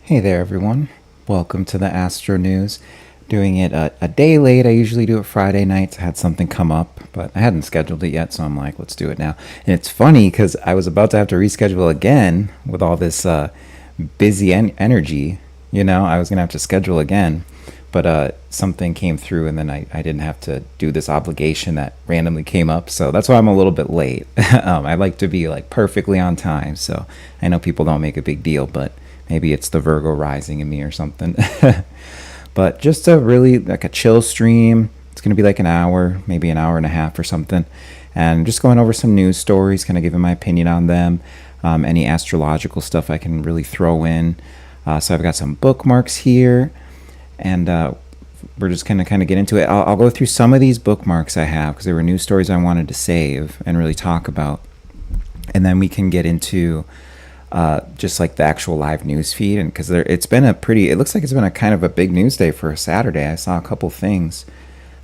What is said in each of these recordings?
Hey there, everyone. Welcome to the Astro News. Doing it a day late. I usually do it Friday nights. I had something come up, but I hadn't scheduled it yet, so I'm like, let's do it now. And it's funny because I was about to have to reschedule again with all this busy energy. I was going to have to schedule again, but something came through, and then I didn't have to do this obligation that randomly came up. So that's why I'm a little bit late. I like to be like perfectly on time, so I know people don't make a big deal, but maybe it's the Virgo rising in me or something. But just a really like a chill stream. It's going to be like an hour, maybe an hour and a half or something. And just going over some news stories, kind of giving my opinion on them. Any astrological stuff I can really throw in. So I've got some bookmarks here. And we're just going to kind of get into it. I'll go through some of these bookmarks I have because there were news stories I wanted to save and really talk about. And then we can get into just like the actual live news feed, and because it looks like it's been a kind of a big news day for a Saturday. I saw a couple things,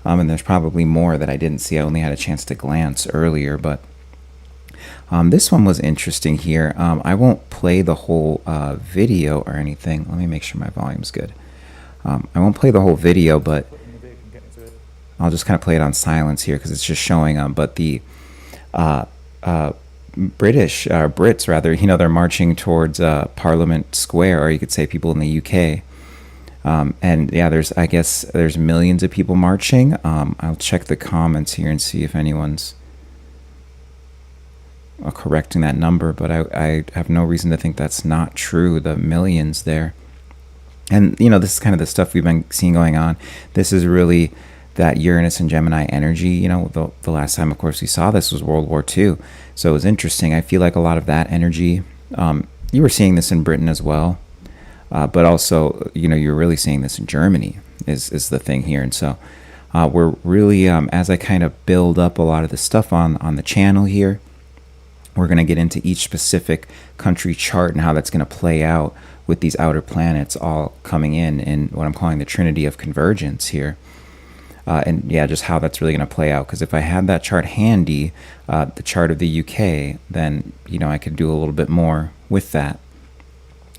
and there's probably more that I didn't see. I only had a chance to glance earlier, but this one was interesting here. I won't play the whole video or anything. Let me make sure my volume's good. I won't play the whole video, but I'll just kind of play it on silence here because it's just showing but the Brits rather, they're marching towards Parliament Square, or you could say people in the UK. And yeah, there's millions of people marching. I'll check the comments here and see if anyone's correcting that number, but I have no reason to think that's not true, the millions there. And, this is kind of the stuff we've been seeing going on. This is really that Uranus and Gemini energy. The last time, of course, we saw this was World War II. So it was interesting. I feel like a lot of that energy, you were seeing this in Britain as well. But also, you're really seeing this in Germany is the thing here. And so we're really, as I kind of build up a lot of the stuff on the channel here, we're going to get into each specific country chart and how that's going to play out with these outer planets all coming in what I'm calling the Trinity of Convergence here. And yeah, just how that's really going to play out. Because if I had that chart handy, the chart of the UK, then, I could do a little bit more with that.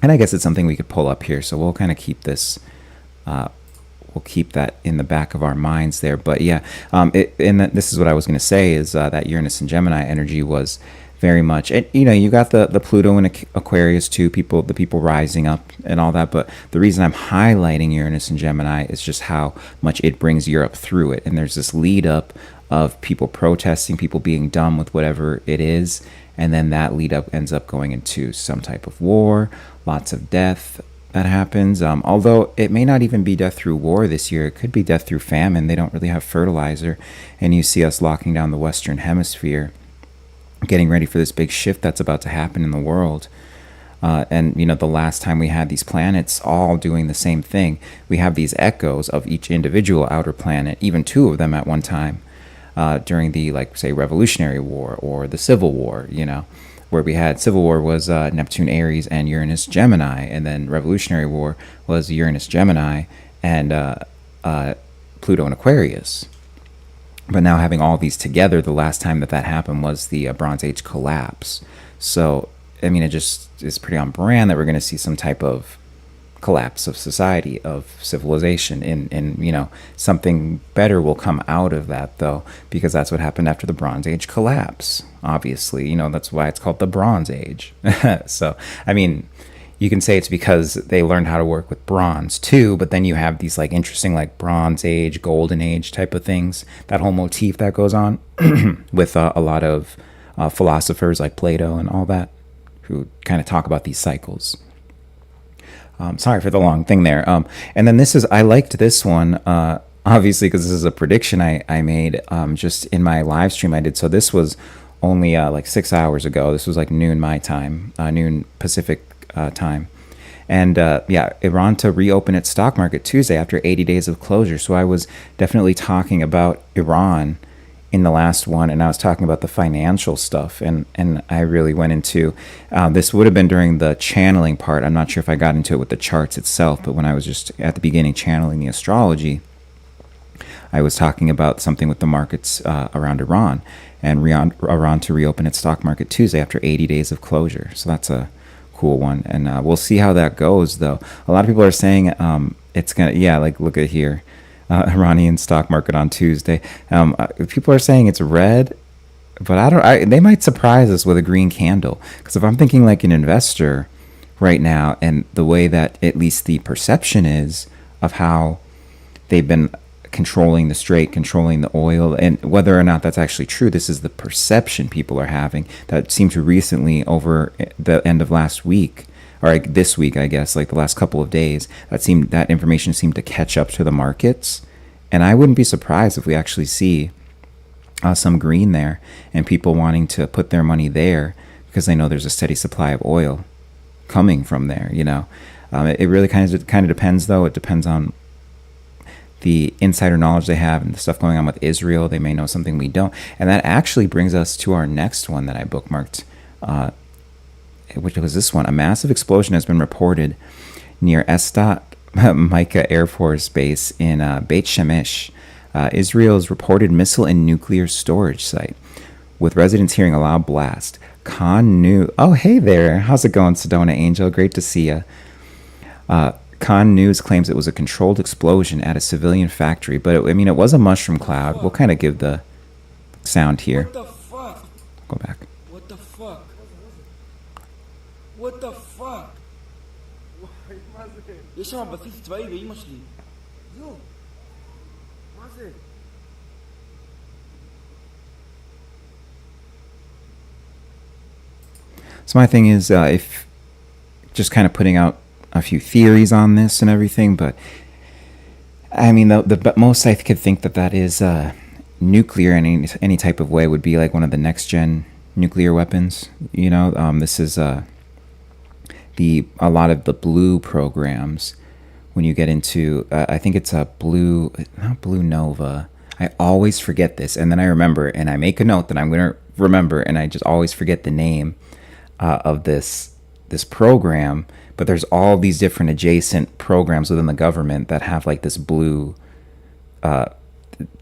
And I guess it's something we could pull up here. So we'll kind of keep this, we'll keep that in the back of our minds there. But yeah, this is what I was going to say is that Uranus and Gemini energy was very much, and you got the Pluto and Aquarius too, the people rising up and all that. But the reason I'm highlighting Uranus and Gemini is just how much it brings Europe through it. And there's this lead up of people protesting, people being done with whatever it is, and then that lead up ends up going into some type of war, lots of death that happens. Although it may not even be death through war this year, it could be death through famine. They don't really have fertilizer, and you see us locking down the Western Hemisphere, getting ready for this big shift that's about to happen in the world. And the last time we had these planets all doing the same thing, we have these echoes of each individual outer planet, even two of them at one time, during the, say, Revolutionary War or the Civil War, where we had Civil War was Neptune Aries and Uranus Gemini, and then Revolutionary War was Uranus Gemini and Pluto and Aquarius. But now having all these together, the last time that happened was the Bronze Age collapse. So, it just is pretty on brand that we're going to see some type of collapse of society, of civilization. And something better will come out of that, though, because that's what happened after the Bronze Age collapse. Obviously, that's why it's called the Bronze Age. So, you can say it's because they learned how to work with bronze too, but then you have these interesting Bronze Age, Golden Age type of things, that whole motif that goes on with a lot of philosophers like Plato and all that, who kind of talk about these cycles. Sorry for the long thing there. And then I liked this one, obviously, because this is a prediction I made just in my live stream I did. So this was only 6 hours ago. This was noon my time, noon Pacific time. And Iran to reopen its stock market Tuesday after 80 days of closure. So I was definitely talking about Iran in the last one, and I was talking about the financial stuff, and I really went into this would have been during the channeling part. I'm not sure if I got into it with the charts itself, but when I was just at the beginning channeling the astrology, I was talking about something with the markets around Iran, and Iran to reopen its stock market Tuesday after 80 days of closure. So that's a cool one, and we'll see how that goes. Though a lot of people are saying it's gonna, yeah, like look at here, Iranian stock market on Tuesday. People are saying it's red, but I don't. They might surprise us with a green candle, because if I'm thinking like an investor right now, and the way that at least the perception is of how they've been controlling the strait, controlling the oil, and whether or not that's actually true, this is the perception people are having. That seemed to recently, over the end of last week, or like this week, I guess, like the last couple of days, that information seemed to catch up to the markets. And I wouldn't be surprised if we actually see some green there, and people wanting to put their money there because they know there's a steady supply of oil coming from there. It really kind of depends, though. It depends on the insider knowledge they have and the stuff going on with Israel. They may know something we don't. And that actually brings us to our next one that I bookmarked, which was this one. A massive explosion has been reported near Estat Micah Air Force Base in Beit Shemesh, Israel's reported missile and nuclear storage site, with residents hearing a loud blast. Oh, hey there. How's it going, Sedona Angel? Great to see you. Khan News claims it was a controlled explosion at a civilian factory, but it was a mushroom cloud. We'll kind of give the sound here. What the fuck? Go back. What the fuck? What the fuck? ليش عم بثيث تبعي بأي مشلي؟ يو ما زي So my thing is, if just kind of putting out a few theories on this and everything, but I mean, the most I could think that is nuclear in any type of way would be like one of the next gen nuclear weapons. This is a lot of the blue programs. When you get into, I think it's not Blue Nova. I always forget this, and then I remember, and I make a note that I'm gonna remember, and I just always forget the name of this program. But there's all these different adjacent programs within the government that have like this blue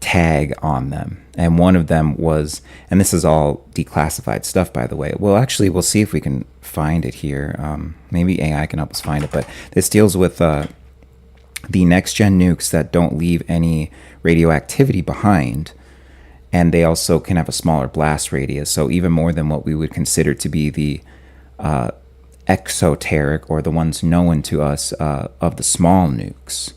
tag on them. And one of them was, and this is all declassified stuff, by the way. Well, actually, we'll see if we can find it here. Maybe AI can help us find it. But this deals with the next gen nukes that don't leave any radioactivity behind. And they also can have a smaller blast radius. So even more than what we would consider to be the exoteric, or the ones known to us of the small nukes.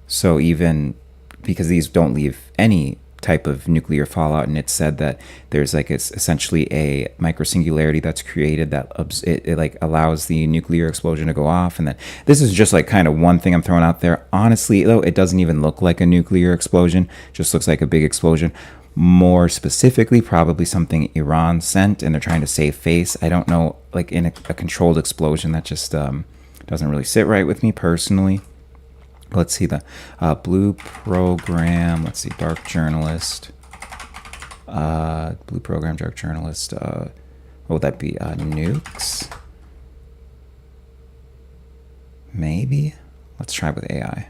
So even because these don't leave any type of nuclear fallout, and it's said that there's like essentially a microsingularity that's created that it like allows the nuclear explosion to go off. And then this is just like kind of one thing I'm throwing out there. Honestly, though, it doesn't even look like a nuclear explosion, just looks like a big explosion. More specifically, probably something Iran sent, and they're trying to save face. I don't know, like in a controlled explosion, that just doesn't really sit right with me personally. Let's see the blue program. Let's see, dark journalist. Blue program, dark journalist. What would that be? Nukes? Maybe? Let's try with AI.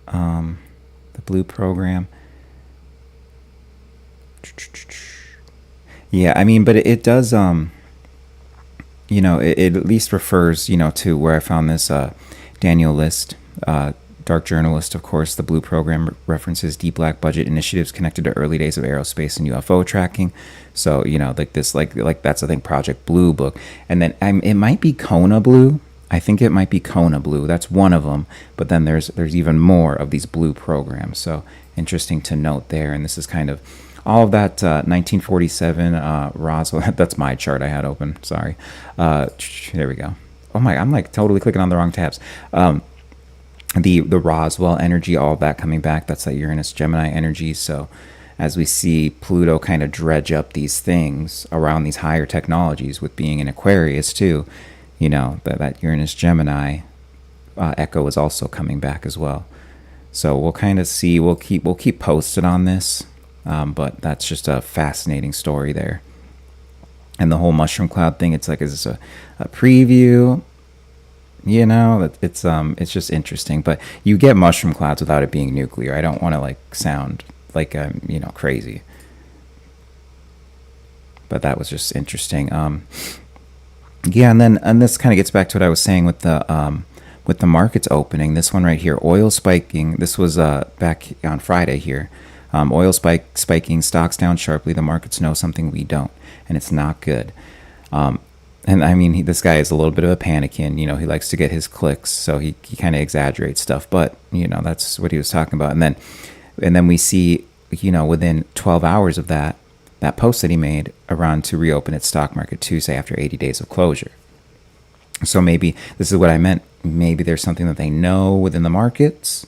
The blue program. Yeah, I mean, but it does, it at least refers, to where I found this Daniel List, dark journalist, of course. The blue program references deep black budget initiatives connected to early days of aerospace and UFO tracking. So, like this, like that's, I think, Project Blue book. And then it might be Kona Blue. I think it might be Kona Blue. That's one of them. But then there's even more of these blue programs. So interesting to note there. And this is kind of all of that 1947 Roswell. That's my chart I had open. Sorry. There we go. Oh my, I'm like totally clicking on the wrong tabs. The Roswell energy, all of that coming back. That's that Uranus Gemini energy. So as we see Pluto kind of dredge up these things around these higher technologies, with being in Aquarius too, that Uranus Gemini echo is also coming back as well. So we'll kind of see. We'll keep posted on this, but that's just a fascinating story there. And the whole mushroom cloud thing, it's like, is this a preview? It's just interesting. But you get mushroom clouds without it being nuclear. I don't want to like sound like I'm crazy. but that was just interesting. Yeah, and this kind of gets back to what I was saying with the markets opening. This one right here, oil spiking. This was back on Friday here. Oil spiking, stocks down sharply. The markets know something we don't, and it's not good. And I mean, this guy is a little bit of a panikin. You know, he likes to get his clicks, so he kind of exaggerates stuff. But you know, that's what he was talking about. And then we see, you know, within 12 hours of that post that he made, Iran to reopen its stock market Tuesday after 80 days of closure. So maybe this is what I meant. Maybe there's something that they know within the markets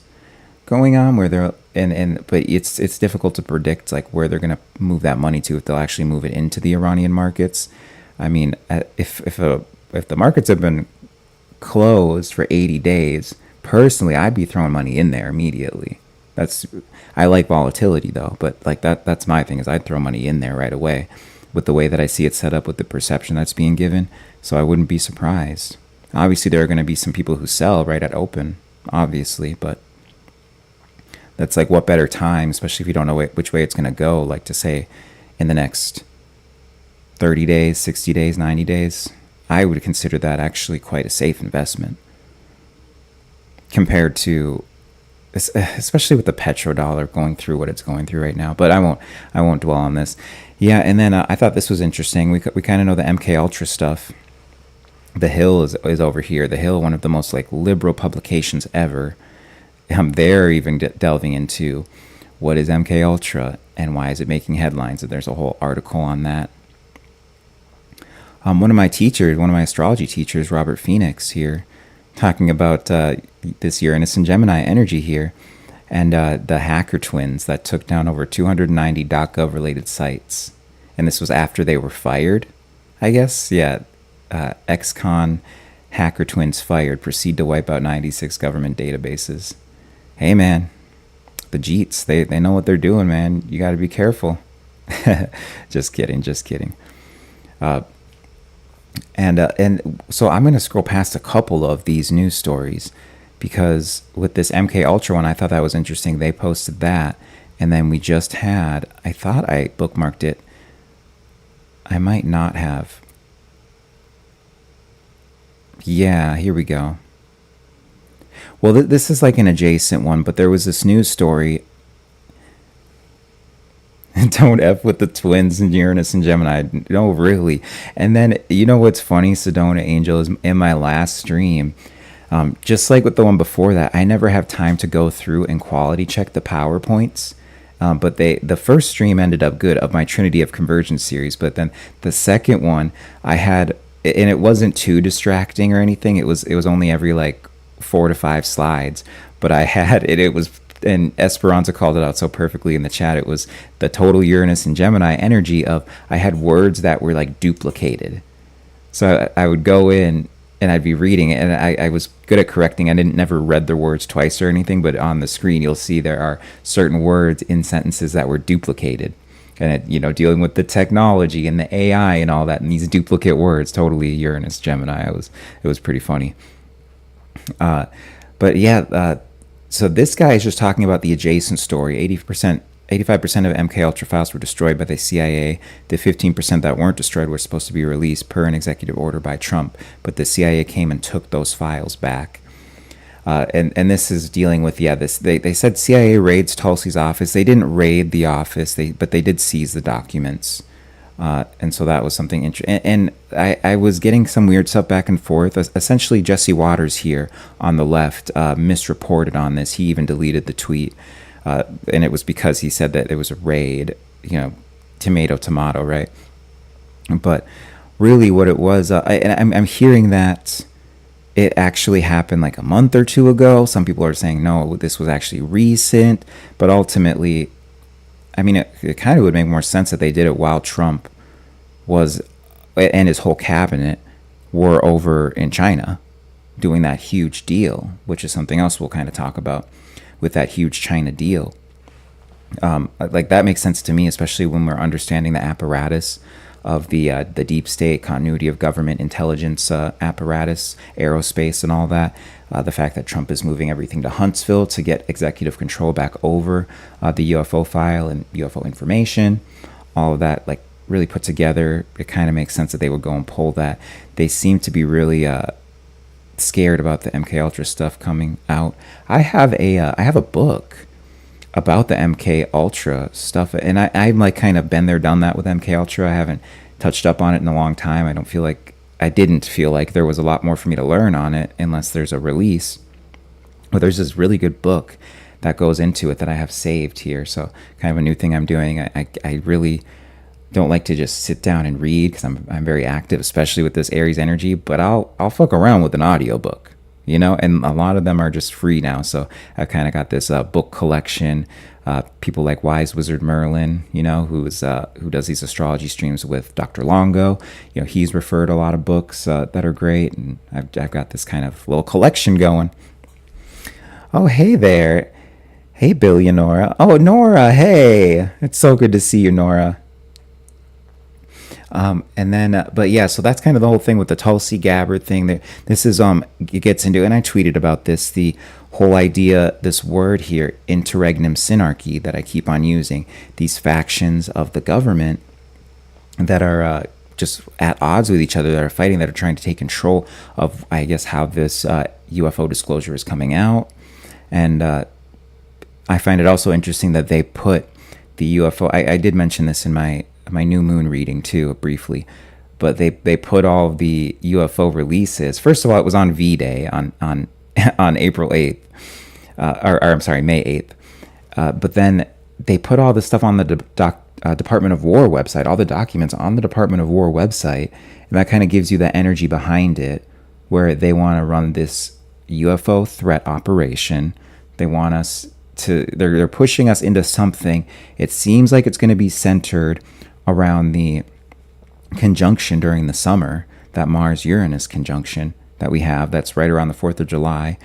going on where they're but it's difficult to predict like where they're going to move that money to, if they'll actually move it into the Iranian markets. I mean, if the markets have been closed for 80 days, personally, I'd be throwing money in there immediately. I like volatility though, but like that's my thing, is I'd throw money in there right away with the way that I see it set up, with the perception that's being given. So I wouldn't be surprised. Obviously, there are going to be some people who sell right at open, obviously, but that's like, what better time, especially if you don't know which way it's going to go, like to say in the next 30 days, 60 days, 90 days. I would consider that actually quite a safe investment compared to, especially with the petrodollar going through what it's going through right now. But I won't dwell on this. Yeah, and then I thought this was interesting. We kind of know the MK Ultra stuff. The Hill is over here. The Hill, one of the most like liberal publications ever. They're even delving into what is MK Ultra and why is it making headlines. And there's a whole article on that. One of my astrology teachers, Robert Phoenix here, talking about this Uranus and Gemini energy here, and the hacker twins that took down over 290 .gov related sites. And this was after they were fired, I guess. Yeah, ex-con hacker twins fired, proceed to wipe out 96 government databases. Hey man, the Jeets, they know what they're doing, man. You got to be careful. Just kidding. And so I'm going to scroll past a couple of these news stories, because with this MK Ultra one, I thought that was interesting. They posted that, and then we just had, I thought I bookmarked it. I might not have. Yeah, here we go. Well, this is like an adjacent one, but there was this news story. Don't F with the twins in Uranus and Gemini. No, really. And then, you know what's funny, Sedona Angel, is in my last stream, just like with the one before that, I never have time to go through and quality check the PowerPoints. But the first stream ended up good, of my Trinity of Convergence series. But then the second one, I had, and it wasn't too distracting or anything. It was only every like 4 to 5 slides. But I had it was, and Esperanza called it out so perfectly in the chat. It was the total Uranus and Gemini energy of, I had words that were like duplicated. So I would go in and I'd be reading it, and I was good at correcting. I never read the words twice or anything, but on the screen you'll see there are certain words in sentences that were duplicated. And it, you know, dealing with the technology and the AI and all that, and these duplicate words, totally Uranus Gemini. It was pretty funny. But yeah, so this guy is just talking about the adjacent story. 85% of MK Ultra files were destroyed by the CIA. The 15% that weren't destroyed were supposed to be released per an executive order by Trump, but the CIA came and took those files back. And this is dealing with, they said CIA raids Tulsi's office. They didn't raid the office, but they did seize the documents. And so that was something interesting. And I was getting some weird stuff back and forth. Essentially, Jesse Waters here on the left misreported on this. He even deleted the tweet. And it was because he said that it was a raid, you know, tomato, right? But really what it was, I'm hearing that it actually happened like a month or two ago. Some people are saying, no, this was actually recent. But ultimately, I mean, it kind of would make more sense that they did it while Trump was, and his whole cabinet were over in China doing that huge deal, which is something else we'll kind of talk about with that huge China deal. Like that makes sense to me, especially when we're understanding the apparatus of the deep state, continuity of government, intelligence apparatus, aerospace, and all that. The fact that Trump is moving everything to Huntsville to get executive control back over the UFO file and UFO information, all of that. Like really put together. It kind of makes sense that they would go and pull that. They seem to be really scared about the MK Ultra stuff coming out. I have a book about the MK Ultra stuff, and I'm like kind of been there, done that with MK Ultra. I haven't touched up on it in a long time. I didn't feel like there was a lot more for me to learn on it unless there's a release. But there's this really good book that goes into it that I have saved here. So kind of a new thing I'm doing. I really don't like to just sit down and read because I'm very active, especially with this Aries energy. But I'll fuck around with an audiobook, and a lot of them are just free now. So I kind of got this book collection. People like Wise Wizard Merlin, who does these astrology streams with Dr. Longo. He's referred a lot of books that are great, and I've got this kind of little collection going. Oh, hey there. Hey, Billy and Nora. Oh, Nora, hey. It's so good to see you, Nora. And then, but yeah, so that's kind of the whole thing with the Tulsi Gabbard thing. This is, it gets into, and I tweeted about this, the whole idea, this word here, interregnum synarchy, that I keep on using. These factions of the government that are just at odds with each other, that are fighting, that are trying to take control of, I guess, how this UFO disclosure is coming out. And I find it also interesting that they put the UFO, I did mention this in my new moon reading too, briefly, but they put all of the UFO releases. First of all, it was on V-Day on April 8th, or I'm sorry, May 8th. But then they put all the stuff on the Department of War website, all the documents on the Department of War website, and that kind of gives you the energy behind it, where they want to run this UFO threat operation. They want us to, they're pushing us into something. It seems like it's going to be centered around the conjunction during the summer, that Mars-Uranus conjunction that we have, that's right around the 4th of July,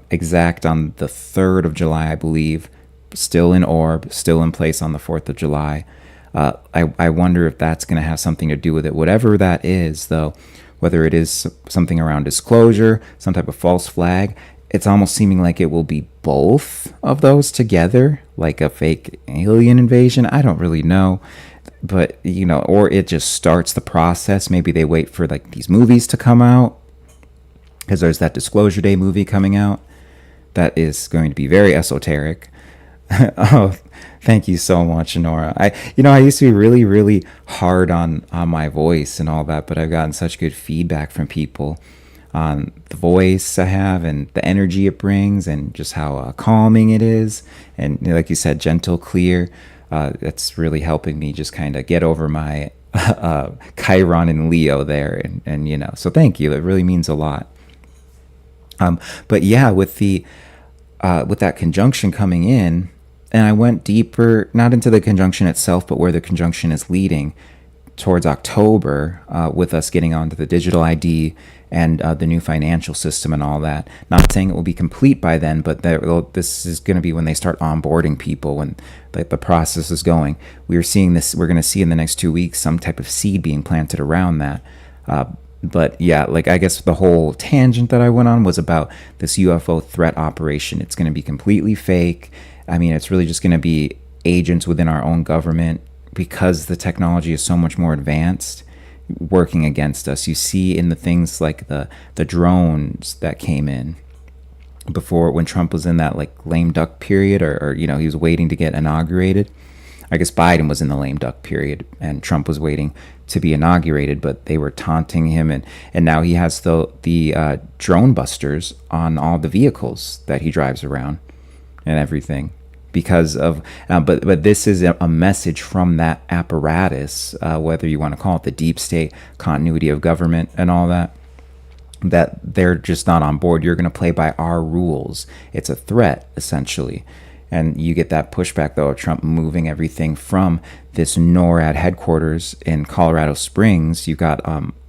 exact on the 3rd of July, I believe, still in orb, still in place on the 4th of July. I wonder if that's going to have something to do with it. Whatever that is, though, whether it is something around disclosure, some type of false flag, it's almost seeming like it will be both of those together, like a fake alien invasion. I don't really know. But, or it just starts the process. Maybe they wait for like these movies to come out, because there's that Disclosure Day movie coming out that is going to be very esoteric. Oh, thank you so much, Nora. I used to be really, really hard on my voice and all that, but I've gotten such good feedback from people on the voice I have and the energy it brings, and just how calming it is, and like you said, gentle, clear. That's really helping me just kind of get over my Chiron and Leo there, and so thank you. It really means a lot. But yeah, with that conjunction coming in, and I went deeper, not into the conjunction itself, but where the conjunction is leading towards October, with us getting onto the digital ID and the new financial system and all that. Not saying it will be complete by then, but this is going to be when they start onboarding people, when the process is going. We're going to see in the next 2 weeks some type of seed being planted around that. But yeah, I guess the whole tangent that I went on was about this UFO threat operation. It's going to be completely fake. I mean, it's really just going to be agents within our own government, because the technology is so much more advanced, working against us. You see in the things like the drones that came in before, when Trump was in that lame duck period, or he was waiting to get inaugurated. I guess Biden was in the lame duck period and Trump was waiting to be inaugurated, but they were taunting him, and now he has the drone busters on all the vehicles that he drives around and everything, because of but this is a message from that apparatus, whether you want to call it the deep state, continuity of government and all that they're just not on board. You're going to play by our rules. It's a threat, essentially. And you get that pushback, though, of Trump moving everything from this NORAD headquarters in Colorado Springs. You got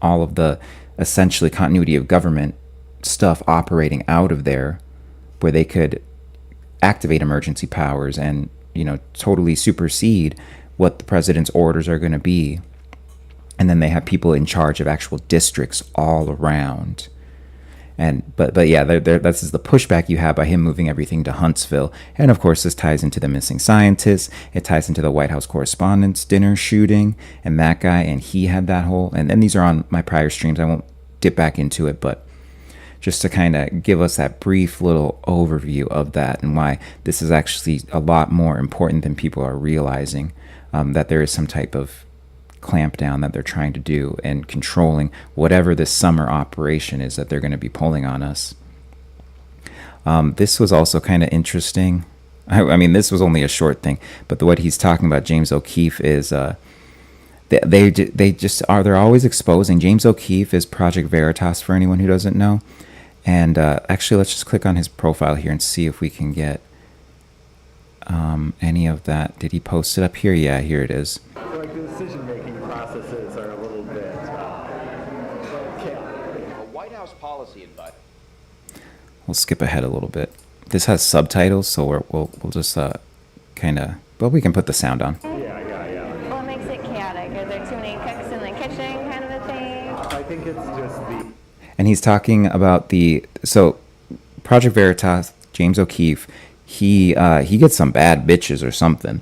all of the essentially continuity of government stuff operating out of there, where they could activate emergency powers and totally supersede what the president's orders are going to be. And then they have people in charge of actual districts all around. But yeah, that's the pushback you have by him moving everything to Huntsville. And of course, this ties into the missing scientists. It ties into the White House Correspondents' Dinner shooting and that guy. And he had that whole, and these are on my prior streams. I won't dip back into it, but just to kind of give us that brief little overview of that and why this is actually a lot more important than people are realizing, that there is some type of clampdown that they're trying to do and controlling whatever this summer operation is that they're going to be pulling on us. This was also kind of interesting. I mean, this was only a short thing, but what he's talking about, James O'Keefe, is they're always exposing. James O'Keefe is Project Veritas for anyone who doesn't know. And actually, let's just click on his profile here and see if we can get any of that. Did he post it up here? Yeah, here it is. Like the decision-making processes are a little bit chaotic. A White House policy advice. We'll skip ahead a little bit. This has subtitles, so we'll just kind of. But we can put the sound on. Yeah. What makes it chaotic? Are there too many cooks in the kitchen, kind of a thing? I think it's just the. And he's talking about so Project Veritas, James O'Keefe, he gets some bad bitches or something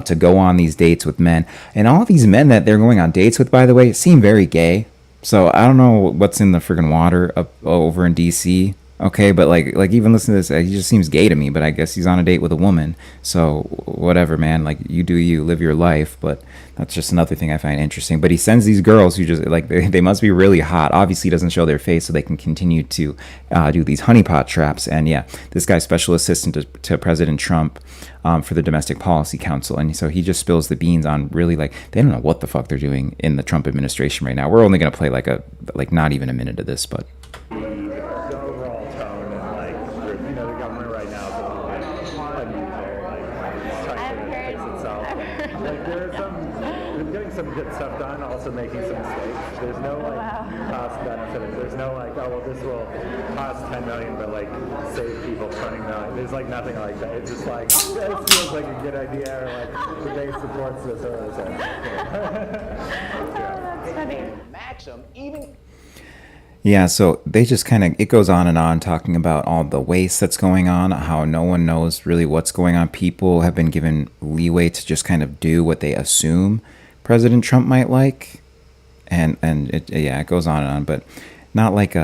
to go on these dates with men. And all these men that they're going on dates with, by the way, seem very gay. So I don't know what's in the friggin' water up over in D.C., okay? But like even listening to this, he just seems gay to me, but I guess he's on a date with a woman. So whatever, man. Like, you do you, live your life. But that's just another thing I find interesting. But he sends these girls who just, like, they must be really hot. Obviously, he doesn't show their face so they can continue to do these honeypot traps. And yeah, this guy's special assistant to President Trump for the Domestic Policy Council. And so he just spills the beans on really, like, they don't know what the fuck they're doing in the Trump administration right now. We're only going to play like not even a minute of this, but. The overall tone and, like, the government right now is a little bit unusual. Like, it's trying to fix itself. Like, they're getting some good stuff done, also making some mistakes. There's no, like, cost benefit. There's no, like, oh, well, this will cost $10 million, but, like, save people $20 million. There's, like, nothing like that. It's just like, this feels like a good idea, or, like, the base supports this or this. That's funny. Maxim even. Yeah, so they just kind of, it goes on and on talking about all the waste that's going on, how no one knows really what's going on. People have been given leeway to just kind of do what they assume President Trump might like. And it goes on and on, but not like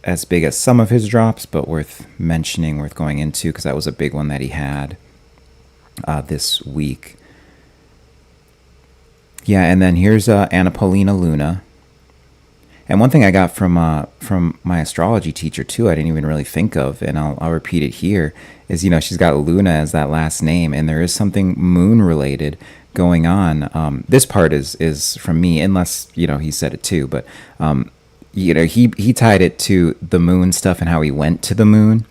as big as some of his drops, but worth mentioning, worth going into, because that was a big one that he had this week. Yeah, and then here's Anna Paulina Luna. And one thing I got from my astrology teacher too, I didn't even really think of, and I'll repeat it here, is she's got Luna as that last name, and there is something moon related going on. This part is from me, unless he said it too, but he tied it to the moon stuff and how he went to the moon.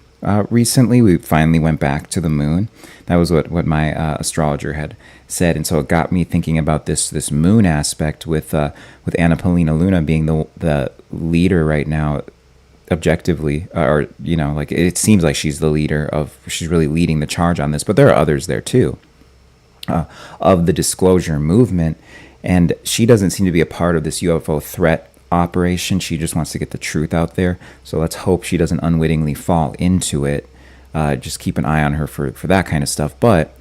Recently, we finally went back to the moon. That was what my astrologer had said, and so it got me thinking about this moon aspect with Anna Paulina Luna being the leader right now, objectively, or like it seems like she's the leader she's really leading the charge on this, but there are others there too, of the disclosure movement, and she doesn't seem to be a part of this UFO threat operation. She just wants to get the truth out there. So let's hope she doesn't unwittingly fall into it. Just keep an eye on her for that kind of stuff. But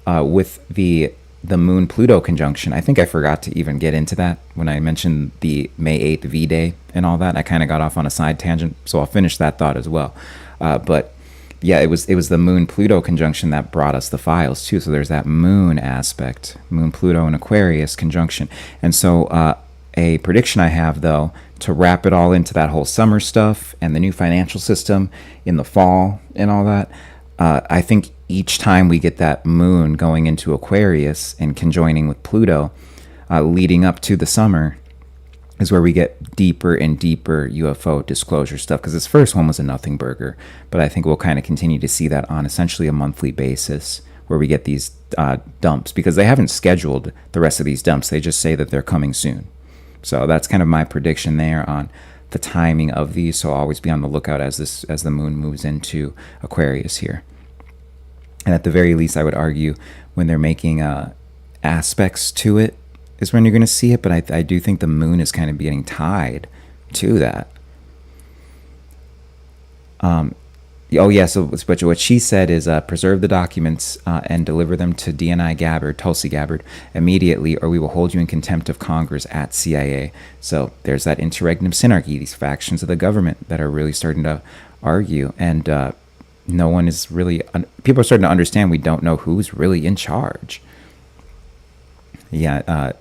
with the Moon Pluto conjunction, I think I forgot to even get into that when I mentioned the May 8th V-Day and all that. I kind of got off on a side tangent, so I'll finish that thought as well. But yeah, it was the Moon Pluto conjunction that brought us the files too. So there's that moon aspect, Moon Pluto and Aquarius conjunction, and so. A prediction I have, though, to wrap it all into that whole summer stuff and the new financial system in the fall and all that, I think each time we get that moon going into Aquarius and conjoining with Pluto, leading up to the summer, is where we get deeper and deeper UFO disclosure stuff. Because this first one was a nothing burger, but I think we'll kind of continue to see that on essentially a monthly basis, where we get these dumps, because they haven't scheduled the rest of these dumps. They just say that they're coming soon. So that's kind of my prediction there on the timing of these. So I'll always be on the lookout as the moon moves into Aquarius here. And at the very least, I would argue when they're making aspects to it is when you're going to see it. But I do think the moon is kind of getting tied to that. Oh yeah, so but what she said is preserve the documents and deliver them to DNI Gabbard, Tulsi Gabbard, immediately, or we will hold you in contempt of Congress at CIA. So there's that interregnum synarchy, these factions of the government that are really starting to argue, and no one is really. People are starting to understand we don't know who's really in charge. Yeah,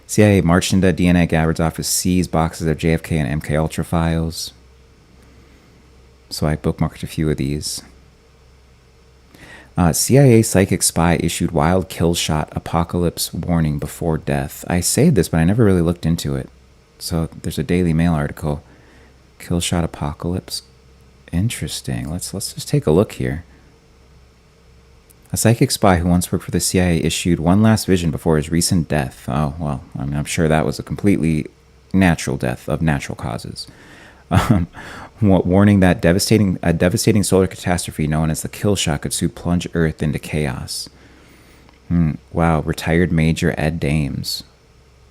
CIA marched into DNI Gabbard's office, seized boxes of JFK and MK Ultra files. So I bookmarked a few of these. CIA psychic spy issued wild kill shot apocalypse warning before death. I saved this, but I never really looked into it. So there's a Daily Mail article. Kill shot apocalypse. Interesting. Let's just take a look here. A psychic spy who once worked for the CIA issued one last vision before his recent death. Oh, well, I mean, I'm sure that was a completely natural death of natural causes. Warning that a devastating solar catastrophe known as the kill shot could soon plunge Earth into chaos. Wow, retired Major Ed Dames,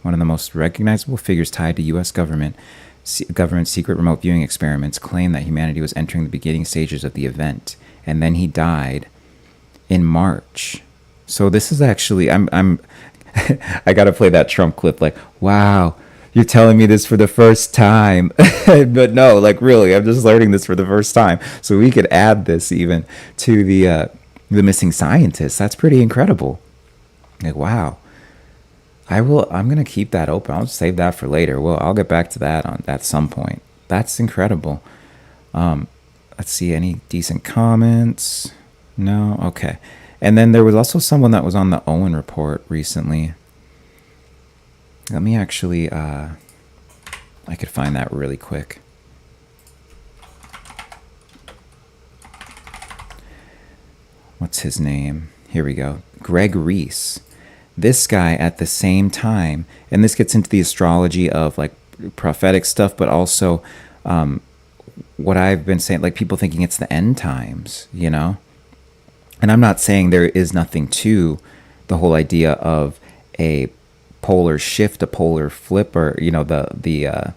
one of the most recognizable figures tied to U.S. government secret remote viewing experiments, claimed that humanity was entering the beginning stages of the event, and then he died in March. So this is actually I gotta play that Trump clip. Like, wow. You're telling me this for the first time. But no, like really, I'm just learning this for the first time. So we could add this even to the missing scientists. That's pretty incredible. Like, wow. I'm gonna keep that open. I'll save that for later. Well, I'll get back to that at some point. That's incredible. Let's see, any decent comments? No? Okay. And then there was also someone that was on the Owen Report recently. Let me actually, I could find that really quick. What's his name? Here we go. Greg Reese. This guy at the same time, and this gets into the astrology of like prophetic stuff, but also what I've been saying, like people thinking it's the end times, you know? And I'm not saying there is nothing to the whole idea of a polar shift, a polar flip, or the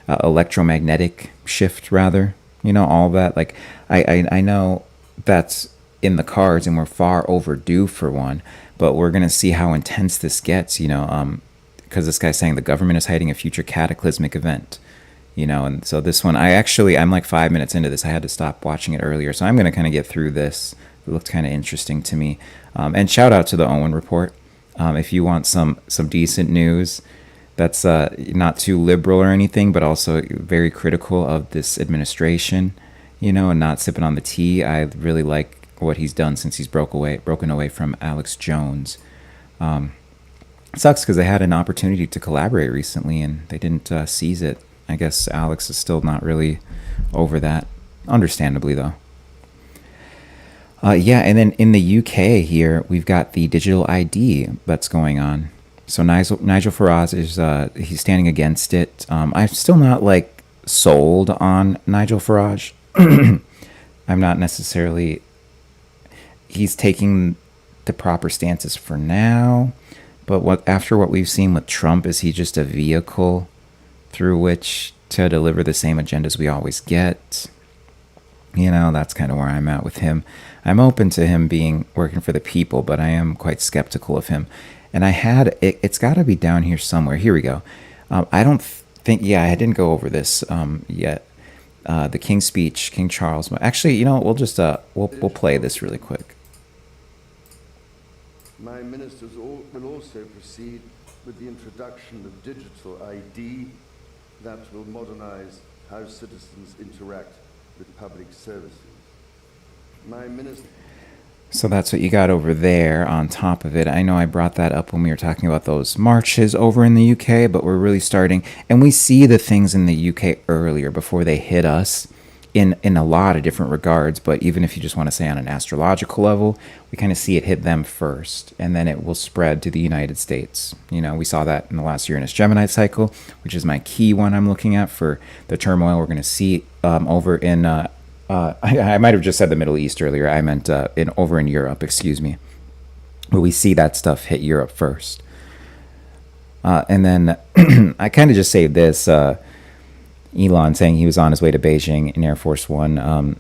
electromagnetic shift, rather, all that. Like I know that's in the cards and we're far overdue for one, but we're gonna see how intense this gets, because this guy's saying the government is hiding a future cataclysmic event, and so this one I'm like 5 minutes into this. I had to stop watching it earlier, so I'm gonna kind of get through this. It looked kind of interesting to me, and shout out to the Owen Report. If you want some decent news that's not too liberal or anything, but also very critical of this administration, and not sipping on the tea. I really like what he's done since he's broken away from Alex Jones. It sucks because they had an opportunity to collaborate recently and they didn't seize it. I guess Alex is still not really over that, understandably though. Yeah, and then in the UK here, we've got the digital ID that's going on. So Nigel Farage is he's standing against it. I'm still not like sold on Nigel Farage. I'm not necessarily. He's taking the proper stances for now, but after what we've seen with Trump, is he just a vehicle through which to deliver the same agendas we always get? That's kind of where I'm at with him. I'm open to him working for the people, but I am quite skeptical of him. And it's got to be down here somewhere. Here we go. I don't think, I didn't go over this yet. The King's speech, King Charles. Actually, we'll just we'll play this really quick. My ministers will also proceed with the introduction of digital ID that will modernize how citizens interact with public services. So that's what you got over there on top of it. I know I brought that up when we were talking about those marches over in the UK, but we're really starting, and we see the things in the UK earlier before they hit us in a lot of different regards. But even if you just want to say on an astrological level, we kind of see it hit them first, and then it will spread to the United States. We saw that in the last Uranus Gemini cycle, which is my key one I'm looking at for the turmoil we're going to see over in I might have just said the Middle East earlier. I meant over in Europe, excuse me. But we see that stuff hit Europe first. And then I kind of just saved this. Elon saying he was on his way to Beijing in Air Force One.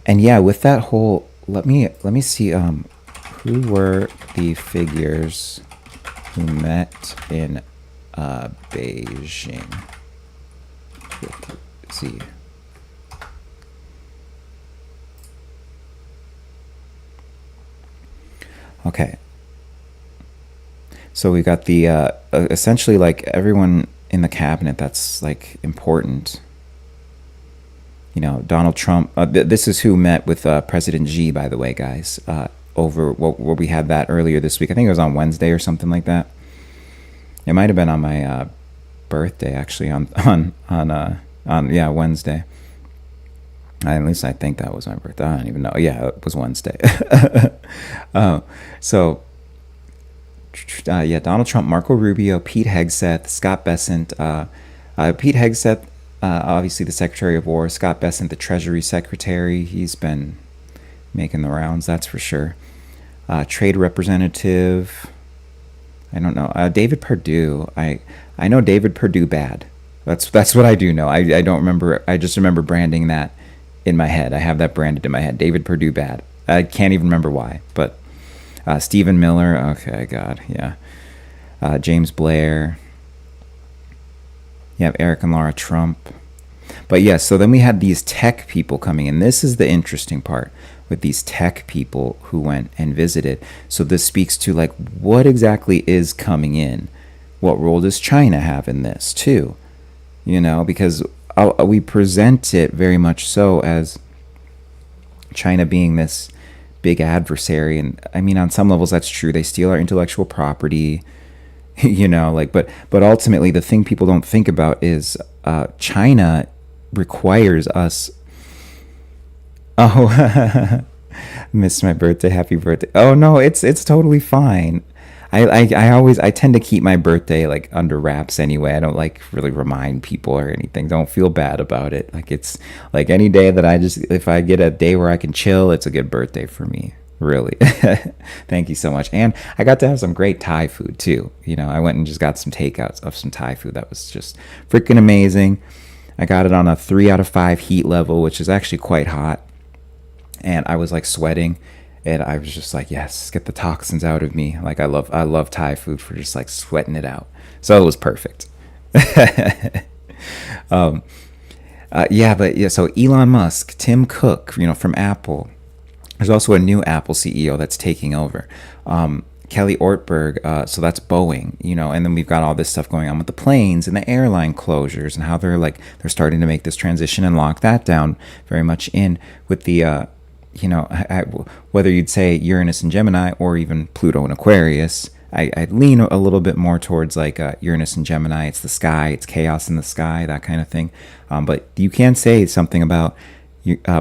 And yeah, with that whole, let me see. Who were the figures who met in Beijing? Let's see. Okay. So we got the essentially like everyone in the cabinet that's like important. You know, Donald Trump. This is who met with President Xi, by the way, guys. Over where we had that earlier this week. I think it was on Wednesday or something like that. It might have been on my birthday, actually, on Wednesday. At least I think that was my birthday. I don't even know. Yeah, it was Wednesday. Donald Trump, Marco Rubio, Pete Hegseth, Scott Bessent. Pete Hegseth, obviously the Secretary of War. Scott Bessent, the Treasury Secretary. He's been making the rounds, that's for sure. Trade Representative. I don't know. David Perdue. I know David Perdue bad. That's what I do know. I don't remember. I just remember branding that in my head. I have that branded in my head. David Perdue bad. I can't even remember why. But Stephen Miller. Okay, God, yeah. James Blair. You have Eric and Laura Trump. But yeah, so then we had these tech people coming in. This is the interesting part with these tech people who went and visited. So this speaks to like what exactly is coming in. What role does China have in this too? You know, because we present it very much so as China being this big adversary. And I mean, on some levels that's true. They steal our intellectual property, you know, like, but ultimately the thing people don't think about is China requires us. Oh, missed my birthday. Happy birthday. Oh no, it's totally fine. I tend to keep my birthday like under wraps anyway. I don't like really remind people or anything. Don't feel bad about it. Like it's like any day that if I get a day where I can chill, it's a good birthday for me. Really. Thank you so much. And I got to have some great Thai food too. You know, I went and just got some takeouts of some Thai food that was just freaking amazing. I got it on a 3 out of 5 heat level, which is actually quite hot. And I was like sweating, and I was just like, yes, get the toxins out of me. Like I love Thai food for just like sweating it out. So it was perfect. So Elon Musk, Tim Cook, you know, from Apple. There's also a new Apple CEO that's taking over. Kelly Ortberg, so that's Boeing, you know, and then we've got all this stuff going on with the planes and the airline closures and how they're starting to make this transition and lock that down very much in with the, whether you'd say Uranus and Gemini or even Pluto and Aquarius. I lean a little bit more towards like Uranus and Gemini. It's the sky, it's chaos in the sky, that kind of thing. But you can say something about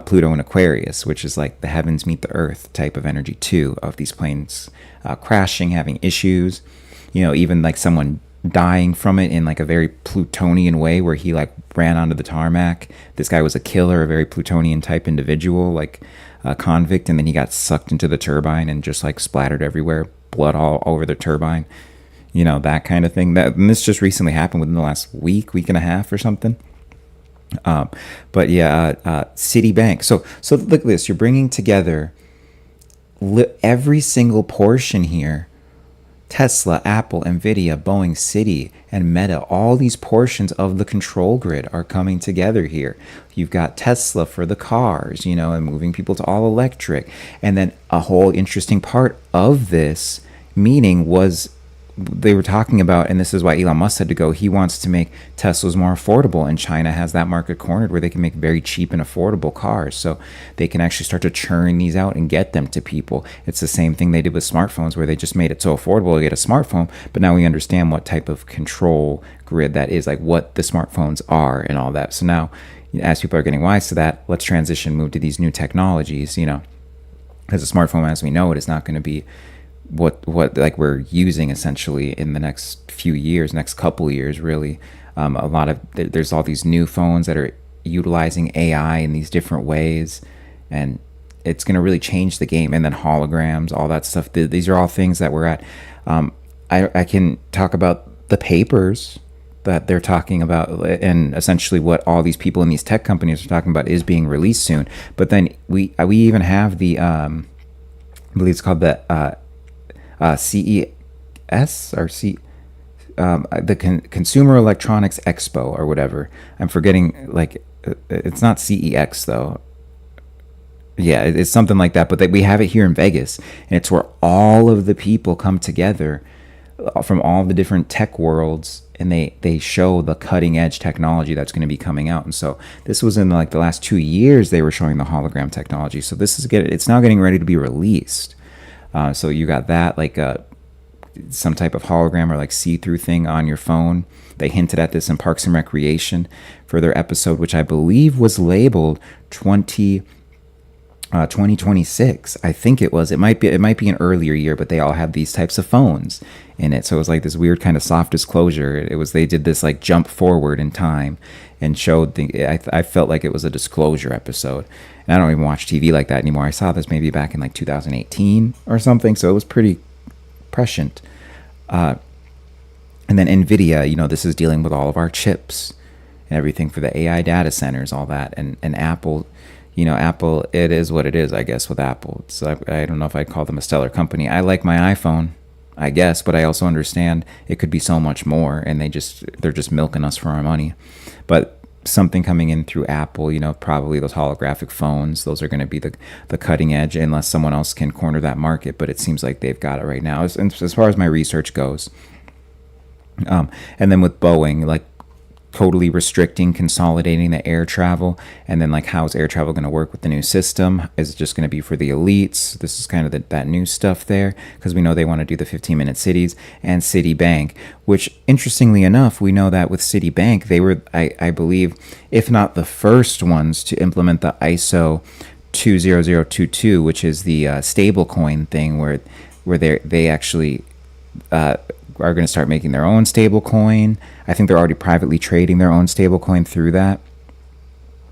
Pluto and Aquarius, which is like the heavens meet the earth type of energy too, of these planes crashing, having issues, you know, even like someone dying from it in like a very Plutonian way where he like ran onto the tarmac. This guy was a killer, a very Plutonian type individual, like a convict, and then he got sucked into the turbine and just like splattered everywhere, blood all over the turbine, you know, that kind of thing. And this just recently happened within the last week and a half or something. Citibank. So look at this. You're bringing together every single portion here. Tesla, Apple, Nvidia, Boeing, Citi, and Meta. All these portions of the control grid are coming together here. You've got Tesla for the cars, you know, and moving people to all electric. And then a whole interesting part of this meeting was they were talking about, and this is why Elon Musk had to go, he wants to make Teslas more affordable, and China has that market cornered where they can make very cheap and affordable cars, so they can actually start to churn these out and get them to people. It's the same thing they did with smartphones, where they just made it so affordable to get a smartphone, but now we understand what type of control grid that is, like what the smartphones are and all that. So now, as people are getting wise to that, let's move to these new technologies, you know, because the smartphone as we know it is not going to be what like we're using essentially in the next few years, next couple years really. There's all these new phones that are utilizing AI in these different ways, and it's going to really change the game. And then holograms, all that stuff, these are all things that we're at. I can talk about the papers, that they're talking about, and essentially what all these people in these tech companies are talking about is being released soon. But then we even have the I believe it's called the CES or the Consumer Electronics Expo or whatever. I'm forgetting, like, it's not CEX though. Yeah, it's something like that. But we have it here in Vegas, and it's where all of the people come together from all the different tech worlds, and they show the cutting edge technology that's going to be coming out. And so this was in like the last 2 years they were showing the hologram technology. So it's now getting ready to be released. So you got that, like some type of hologram or like see-through thing on your phone. They hinted at this in Parks and Recreation for their episode, which I believe was labeled 2026. I think it was. It might be an earlier year, but they all have these types of phones in it. So it was like this weird kind of soft disclosure. They did this like jump forward in time and showed I felt like it was a disclosure episode. And I don't even watch TV like that anymore. I saw this maybe back in like 2018 or something. So it was pretty prescient. And then NVIDIA, this is dealing with all of our chips and everything for the AI data centers, all that. And Apple, Apple, it is what it is, I guess, with Apple. So I don't know if I'd call them a stellar company. I like my iPhone, I guess, but I also understand it could be so much more, and they're just milking us for our money. But something coming in through Apple, probably those holographic phones, those are going to be the cutting edge, unless someone else can corner that market. But it seems like they've got it right now, as far as my research goes. And then with Boeing, like, totally restricting, consolidating the air travel, and then like how is air travel going to work with the new system? Is it just going to be for the elites? This is kind of that new stuff there, because we know they want to do the 15-minute cities. And Citibank, which interestingly enough, we know that with Citibank, they were, I believe, if not the first ones to implement the ISO 20022, which is the stablecoin thing, where they actually are going to start making their own stable coin. I think they're already privately trading their own stable coin through that.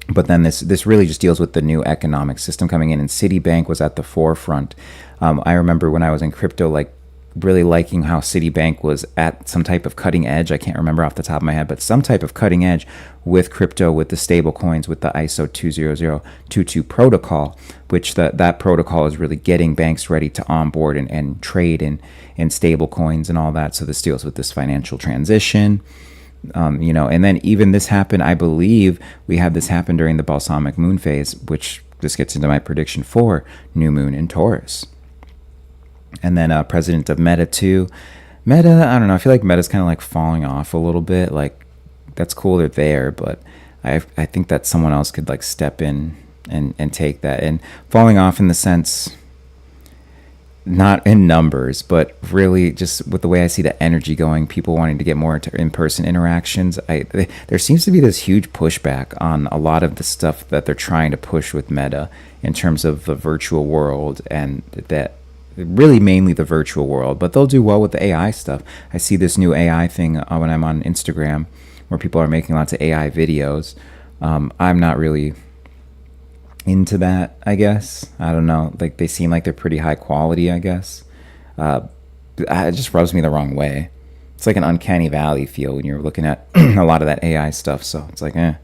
But then this really just deals with the new economic system coming in, and Citibank was at the forefront. I remember when I was in crypto, like, really liking how Citibank was at some type of cutting edge. I can't remember off the top of my head, but some type of cutting edge with crypto, with the stable coins, with the ISO 20022 protocol, which that protocol is really getting banks ready to onboard and trade in stable coins and all that. So this deals with this financial transition. And then even this happened, I believe we had this happen during the balsamic moon phase, which this gets into my prediction for new moon in Taurus. And then president of Meta too. Meta, I don't know. I feel like Meta's kind of like falling off a little bit. Like, that's cool, they're there, but I think that someone else could like step in and take that. And falling off in the sense, not in numbers, but really just with the way I see the energy going, people wanting to get more into in-person interactions. There seems to be this huge pushback on a lot of the stuff that they're trying to push with Meta in terms of the virtual world, and that really mainly the virtual world, but they'll do well with the AI stuff. I see this new AI thing when I'm on Instagram, where people are making lots of AI videos. I'm not really into that, I guess. I don't know. Like, they seem like they're pretty high quality, I guess. It just rubs me the wrong way. It's like an uncanny valley feel when you're looking at a lot of that AI stuff. So it's like, eh.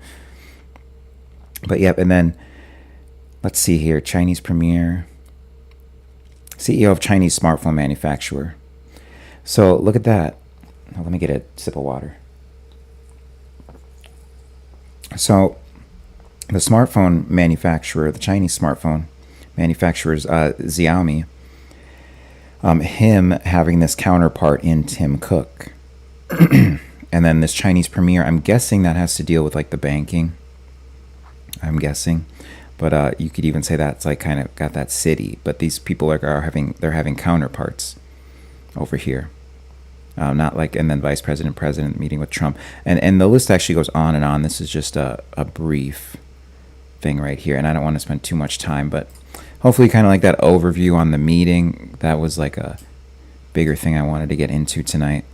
But yep. And then let's see here. Chinese premier. CEO of Chinese smartphone manufacturer. So look at that. Oh, let me get a sip of water. So the smartphone manufacturer, the Chinese smartphone manufacturers, Xiaomi, him having this counterpart in Tim Cook. And then this Chinese premier, I'm guessing that has to deal with like the banking. I'm guessing. But you could even say that's like kind of got that city. But these people are having counterparts over here. Not like, and then vice president meeting with Trump. And the list actually goes on and on. This is just a brief thing right here. And I don't want to spend too much time, but hopefully kind of like that overview on the meeting. That was like a bigger thing I wanted to get into tonight.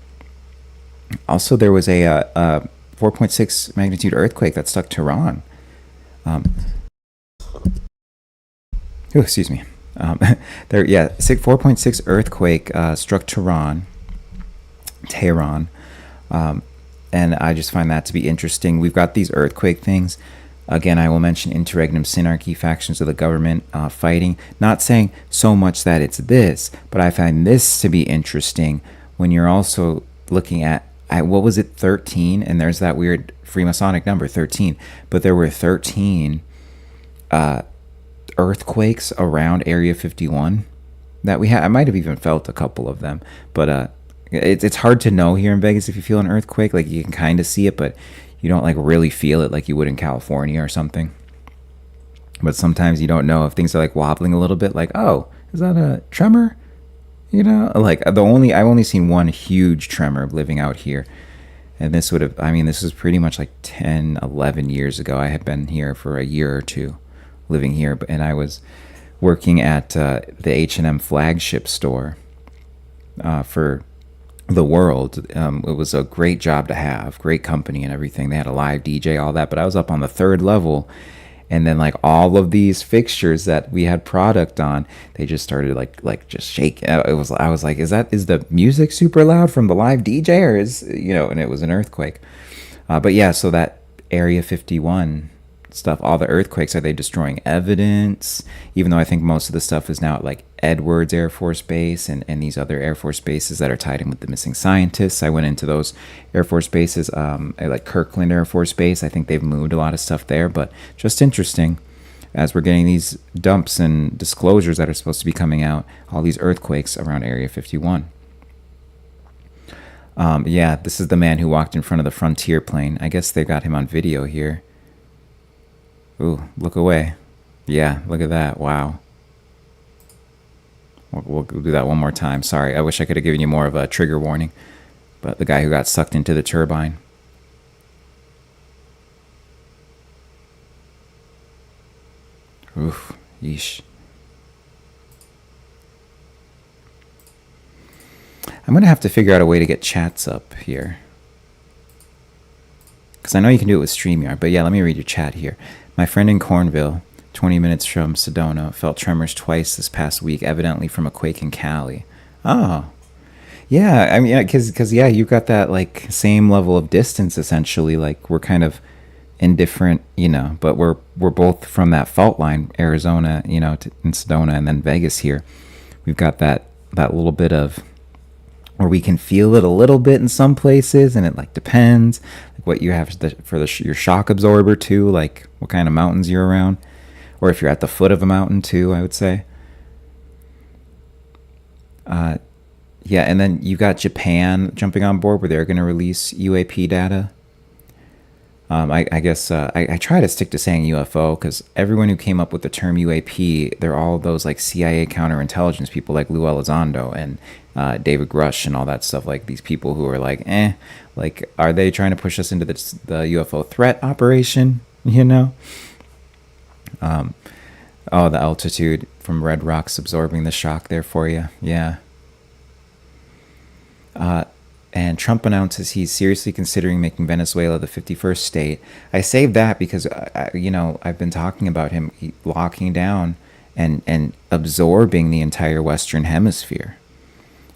Also, there was a 4.6 magnitude earthquake that struck Tehran. Excuse me. 4.6 earthquake struck Tehran. And and I just find that to be interesting. We've got these earthquake things. Again, I will mention interregnum synarchy, factions of the government fighting. Not saying so much that it's this, but I find this to be interesting when you're also looking at what was it, 13? And there's that weird Freemasonic number, 13. But there were 13 earthquakes around Area 51 that we had. I might have even felt a couple of them, but it's hard to know here in Vegas if you feel an earthquake. Like, you can kind of see it, but you don't like really feel it like you would in California or something. But sometimes you don't know if things are like wobbling a little bit, like, oh, is that a tremor? You know, like I've only seen one huge tremor living out here. And this was pretty much like 10, 11 years ago. I had been here for a year or two living here, and I was working at the H&M flagship store for the world. It was a great job to have, great company and everything. They had a live DJ, all that, but I was up on the 3rd level, and then like all of these fixtures that we had product on, they just started like just shaking. I was like, is the music super loud from the live DJ, or is, you know? And it was an earthquake. But yeah, so that Area 51 stuff, all the earthquakes, are they destroying evidence? Even though I think most of the stuff is now at like Edwards Air Force Base and these other Air Force bases that are tied in with the missing scientists. I went into those Air Force bases, like Kirkland Air Force Base. I think they've moved a lot of stuff there, but just interesting as we're getting these dumps and disclosures that are supposed to be coming out, all these earthquakes around Area 51. Yeah, this is the man who walked in front of the Frontier plane. I guess they got him on video here. Ooh, look away. Yeah, look at that. Wow. We'll do that one more time. Sorry, I wish I could have given you more of a trigger warning. But the guy who got sucked into the turbine. Oof, yeesh. I'm going to have to figure out a way to get chats up here. Because I know you can do it with StreamYard. But yeah, let me read your chat here. My friend in Cornville, 20 minutes from Sedona, felt tremors twice this past week, evidently from a quake in Cali. Oh. Yeah, I mean, because yeah, you've got that, like, same level of distance, essentially. Like, we're kind of in different, you know, but we're both from that fault line, Arizona, you know, in Sedona, and then Vegas here. We've got that little bit of, or we can feel it a little bit in some places, and it like depends like what you have for your shock absorber too, like what kind of mountains you're around, or if you're at the foot of a mountain too, I would say. Yeah, and then you got Japan jumping on board where they're going to release UAP data. I guess I try to stick to saying UFO because everyone who came up with the term UAP, they're all those like CIA counterintelligence people like Lou Elizondo and David Grush and all that stuff. Like these people who are like, like, are they trying to push us into the UFO threat operation? You know? Oh, the altitude from Red Rocks absorbing the shock there for you. Yeah. And Trump announces he's seriously considering making Venezuela the 51st state. I saved that because, you know, I've been talking about him locking down and absorbing the entire Western Hemisphere.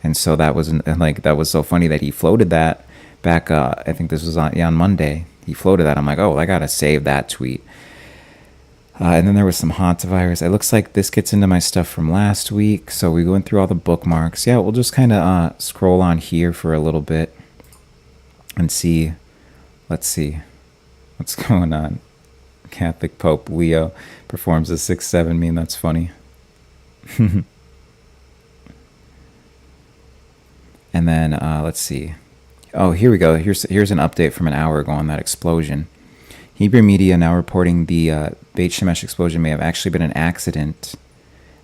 And so that was so funny that he floated that back. I think this was on Monday. He floated that. I'm like, oh, I got to save that tweet. And then there was some hantavirus. It looks like this gets into my stuff from last week. So we went through all the bookmarks. Yeah, we'll just kind of scroll on here for a little bit and see. Let's see what's going on. Catholic Pope Leo performs a 6-7 meme. That's funny. And then let's see. Oh, here we go. Here's an update from an hour ago on that explosion. Hebrew media now reporting the Beit Shemesh explosion may have actually been an accident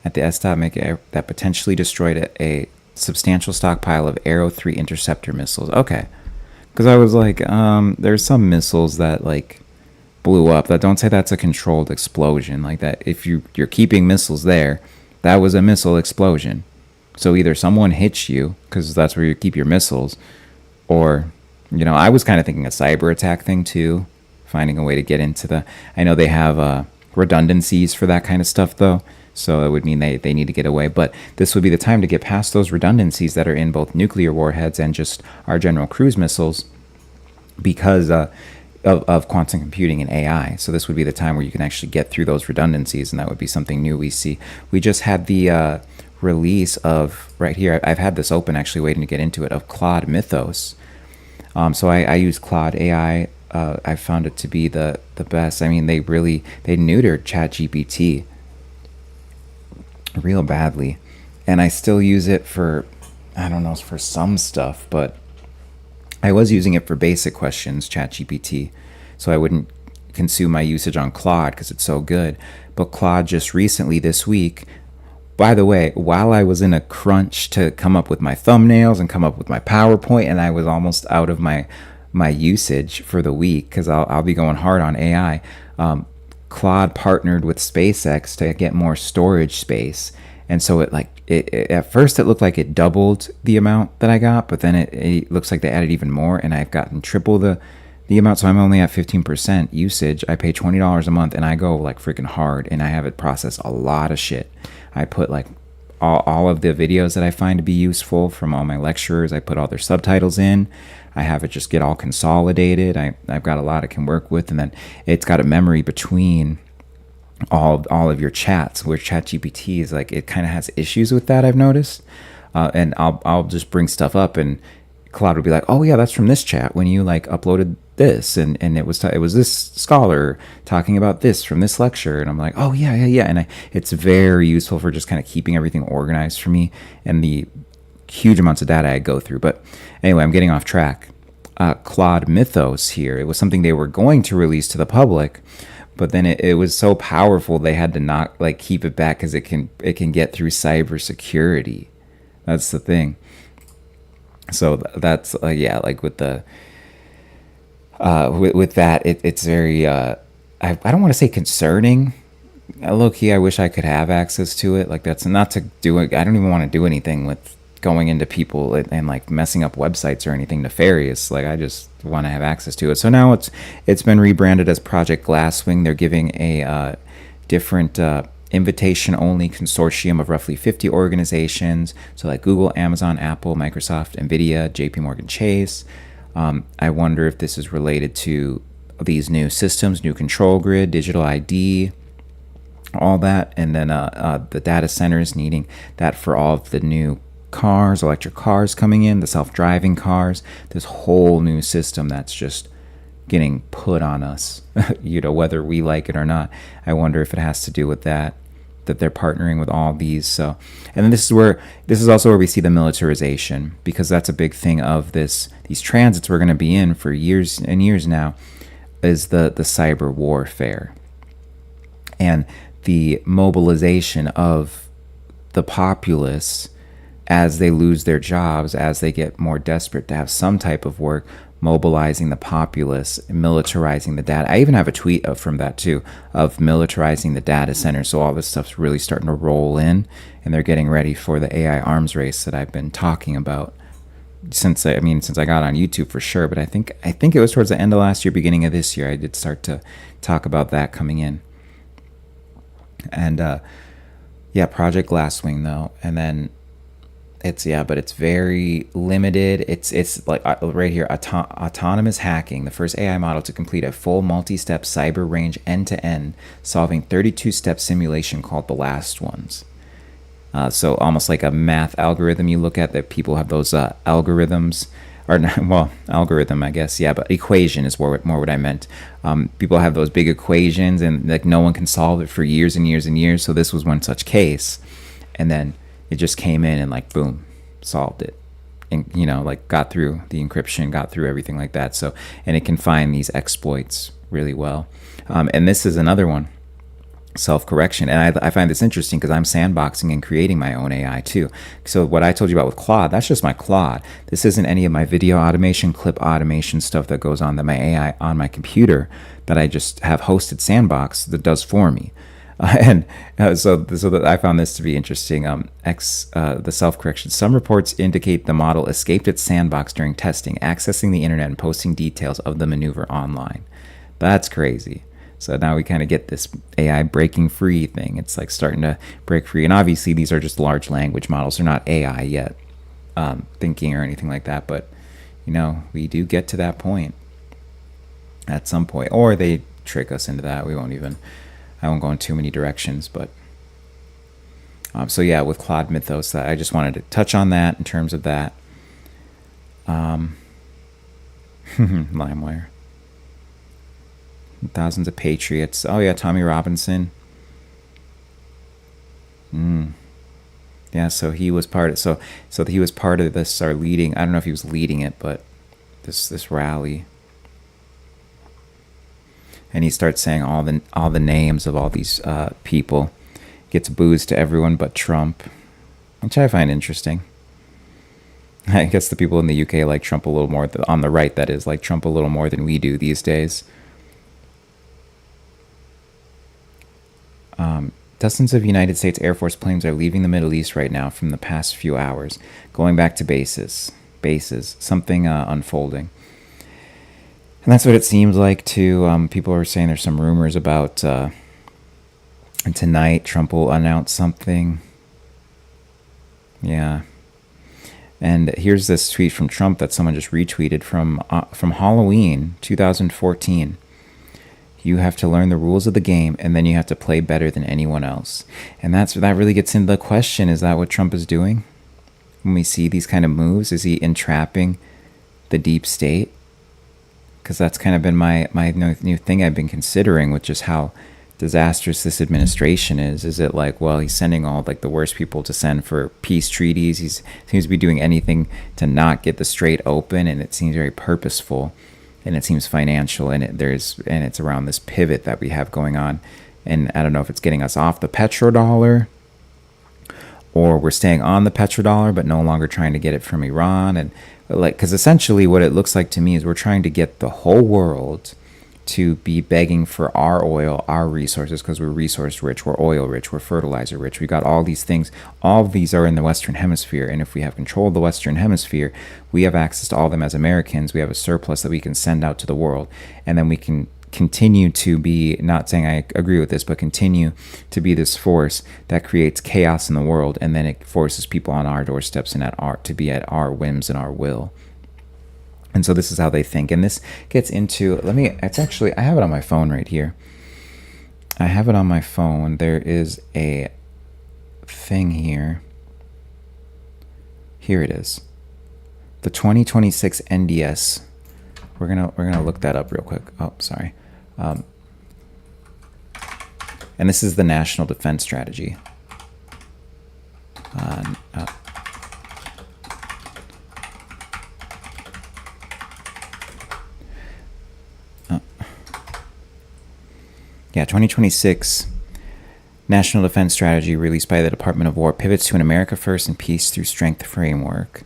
at the SDOT that potentially destroyed a substantial stockpile of Arrow 3 interceptor missiles. Okay. Because I was like, there's some missiles that like blew up. That don't say that's a controlled explosion. Like that, if you're keeping missiles there, that was a missile explosion. So either someone hits you, because that's where you keep your missiles, or, you know, I was kind of thinking a cyber attack thing too. Finding a way to get into the... I know they have redundancies for that kind of stuff, though. So it would mean they need to get away. But this would be the time to get past those redundancies that are in both nuclear warheads and just our general cruise missiles because of quantum computing and AI. So this would be the time where you can actually get through those redundancies, and that would be something new we see. We just had the release of, right here, I've had this open actually waiting to get into it, of Claude Mythos. So I use Claude AI. I found it to be the best. I mean, they neutered ChatGPT real badly, and I still use it for, I don't know, for some stuff, but I was using it for basic questions, ChatGPT, so I wouldn't consume my usage on Claude because it's so good. But Claude just recently this week, by the way, while I was in a crunch to come up with my thumbnails and come up with my PowerPoint, and I was almost out of my usage for the week because I'll be going hard on AI, Claude partnered with SpaceX to get more storage space. And so it at first it looked like it doubled the amount that I got, but then it looks like they added even more, and I've gotten triple the amount. So I'm only at 15% usage. I pay $20 a month, and I go like freaking hard, and I have it process a lot of shit. I put like all of the videos that I find to be useful from all my lecturers. I put all their subtitles in. I have it just get all consolidated. I've got a lot I can work with, and then it's got a memory between all of your chats, where ChatGPT is like, it kind of has issues with that, I've noticed. And I'll just bring stuff up, and Claude will be like, oh yeah, that's from this chat when you like uploaded this, and it was this scholar talking about this from this lecture, and I'm like, oh yeah, and it's very useful for just kind of keeping everything organized for me and the huge amounts of data I go through. But anyway, I'm getting off track. Claude Mythos here, it was something they were going to release to the public, but then it was so powerful they had to not like keep it back because it can get through cybersecurity. That's the thing. So that's yeah, like with the with that, it's very I don't want to say concerning. Low key, I wish I could have access to it. Like, that's not to do it. I don't even want to do anything with going into people and like messing up websites or anything nefarious. Like, I just want to have access to it. So now it's been rebranded as Project Glasswing. They're giving a different invitation-only consortium of roughly 50 organizations. So like Google, Amazon, Apple, Microsoft, NVIDIA, JP Morgan Chase. I wonder if this is related to these new systems, new control grid, digital ID, all that. And then the data centers needing that for all of the new cars, electric cars coming in, the self-driving cars, this whole new system that's just getting put on us, whether we like it or not. I wonder if it has to do with that they're partnering with all these. So, and then this is also where we see the militarization, because that's a big thing of these transits we're going to be in for years and years now, is the cyber warfare and the mobilization of the populace as they lose their jobs, as they get more desperate to have some type of work, mobilizing the populace, militarizing the data. I even have a tweet from that too, of militarizing the data center. So all this stuff's really starting to roll in, and they're getting ready for the AI arms race that I've been talking about since I got on YouTube for sure. But I think it was towards the end of last year, beginning of this year, I did start to talk about that coming in. And Project Glasswing though, and then but it's very limited. It's like right here, autonomous hacking, the first AI model to complete a full multi-step cyber range end-to-end, solving 32-step simulation called The Last Ones. So almost like a math algorithm you look at, that people have those algorithms, or well, algorithm, I guess, yeah, but equation is more what I meant. People have those big equations, and like no one can solve it for years and years and years. So this was one such case, and then it just came in and like boom, solved it, and like got through the encryption, got through everything like that. So, and it can find these exploits really well. And this is another one, self-correction. And I find this interesting because I'm sandboxing and creating my own AI too. So what I told you about with Claude, that's just my Claude. This isn't any of my video automation, clip automation stuff that goes on my AI on my computer that I just have hosted sandbox that does for me. So I found this to be interesting. The self-correction. Some reports indicate the model escaped its sandbox during testing, accessing the internet and posting details of the maneuver online. That's crazy. So now we kind of get this AI breaking free thing. It's like starting to break free. And obviously these are just large language models. They're not AI yet, thinking or anything like that. But, we do get to that point. at some point, or they trick us into that. I won't go in too many directions, but so yeah, with Cloud Mythos, that I just wanted to touch on that in terms of that. LimeWire. Thousands of Patriots. Oh yeah, Tommy Robinson. Yeah, so he was part of he was part of this, or leading. I don't know if he was leading it, but this rally. And he starts saying all the names of all these people. Gets boozed to everyone but Trump, which I find interesting. I guess the people in the UK like Trump a little more, on the right that is, like Trump a little more than we do these days. Dozens of United States Air Force planes are leaving the Middle East right now from the past few hours, going back to bases, something unfolding. And that's what it seems like too. People are saying there's some rumors about tonight Trump will announce something. Yeah. And here's this tweet from Trump that someone just retweeted from Halloween 2014. You have to learn the rules of the game, and then you have to play better than anyone else. And that really gets into the question, is that what Trump is doing? When we see these kind of moves, is he entrapping the deep state? Because that's kind of been my new thing I've been considering, with just how disastrous this administration is. Is it like, well, he's sending all like the worst people to send for peace treaties. He seems to be doing anything to not get the strait open, and it seems very purposeful. And it seems financial, and it's around this pivot that we have going on. And I don't know if it's getting us off the petrodollar, or we're staying on the petrodollar but no longer trying to get it from Iran. And because essentially what it looks like to me is we're trying to get the whole world to be begging for our oil, our resources, because we're resource rich, we're oil rich, we're fertilizer rich. We got all these things. All of these are in the Western Hemisphere, and if we have control of the Western Hemisphere, we have access to all of them as Americans. We have a surplus that we can send out to the world, and then we can continue to be, not saying I agree with this, but continue to be this force that creates chaos in the world, and then it forces people on our doorsteps and to be at our whims and our will. And so this is how they think. And this gets into, I have it on my phone right here. I have it on my phone. There is a thing here. Here it is. The 2026 NDS. We're gonna look that up real quick. Oh, sorry. And this is the National Defense Strategy. Yeah, 2026 National Defense Strategy released by the Department of War pivots to an America First and Peace Through Strength framework.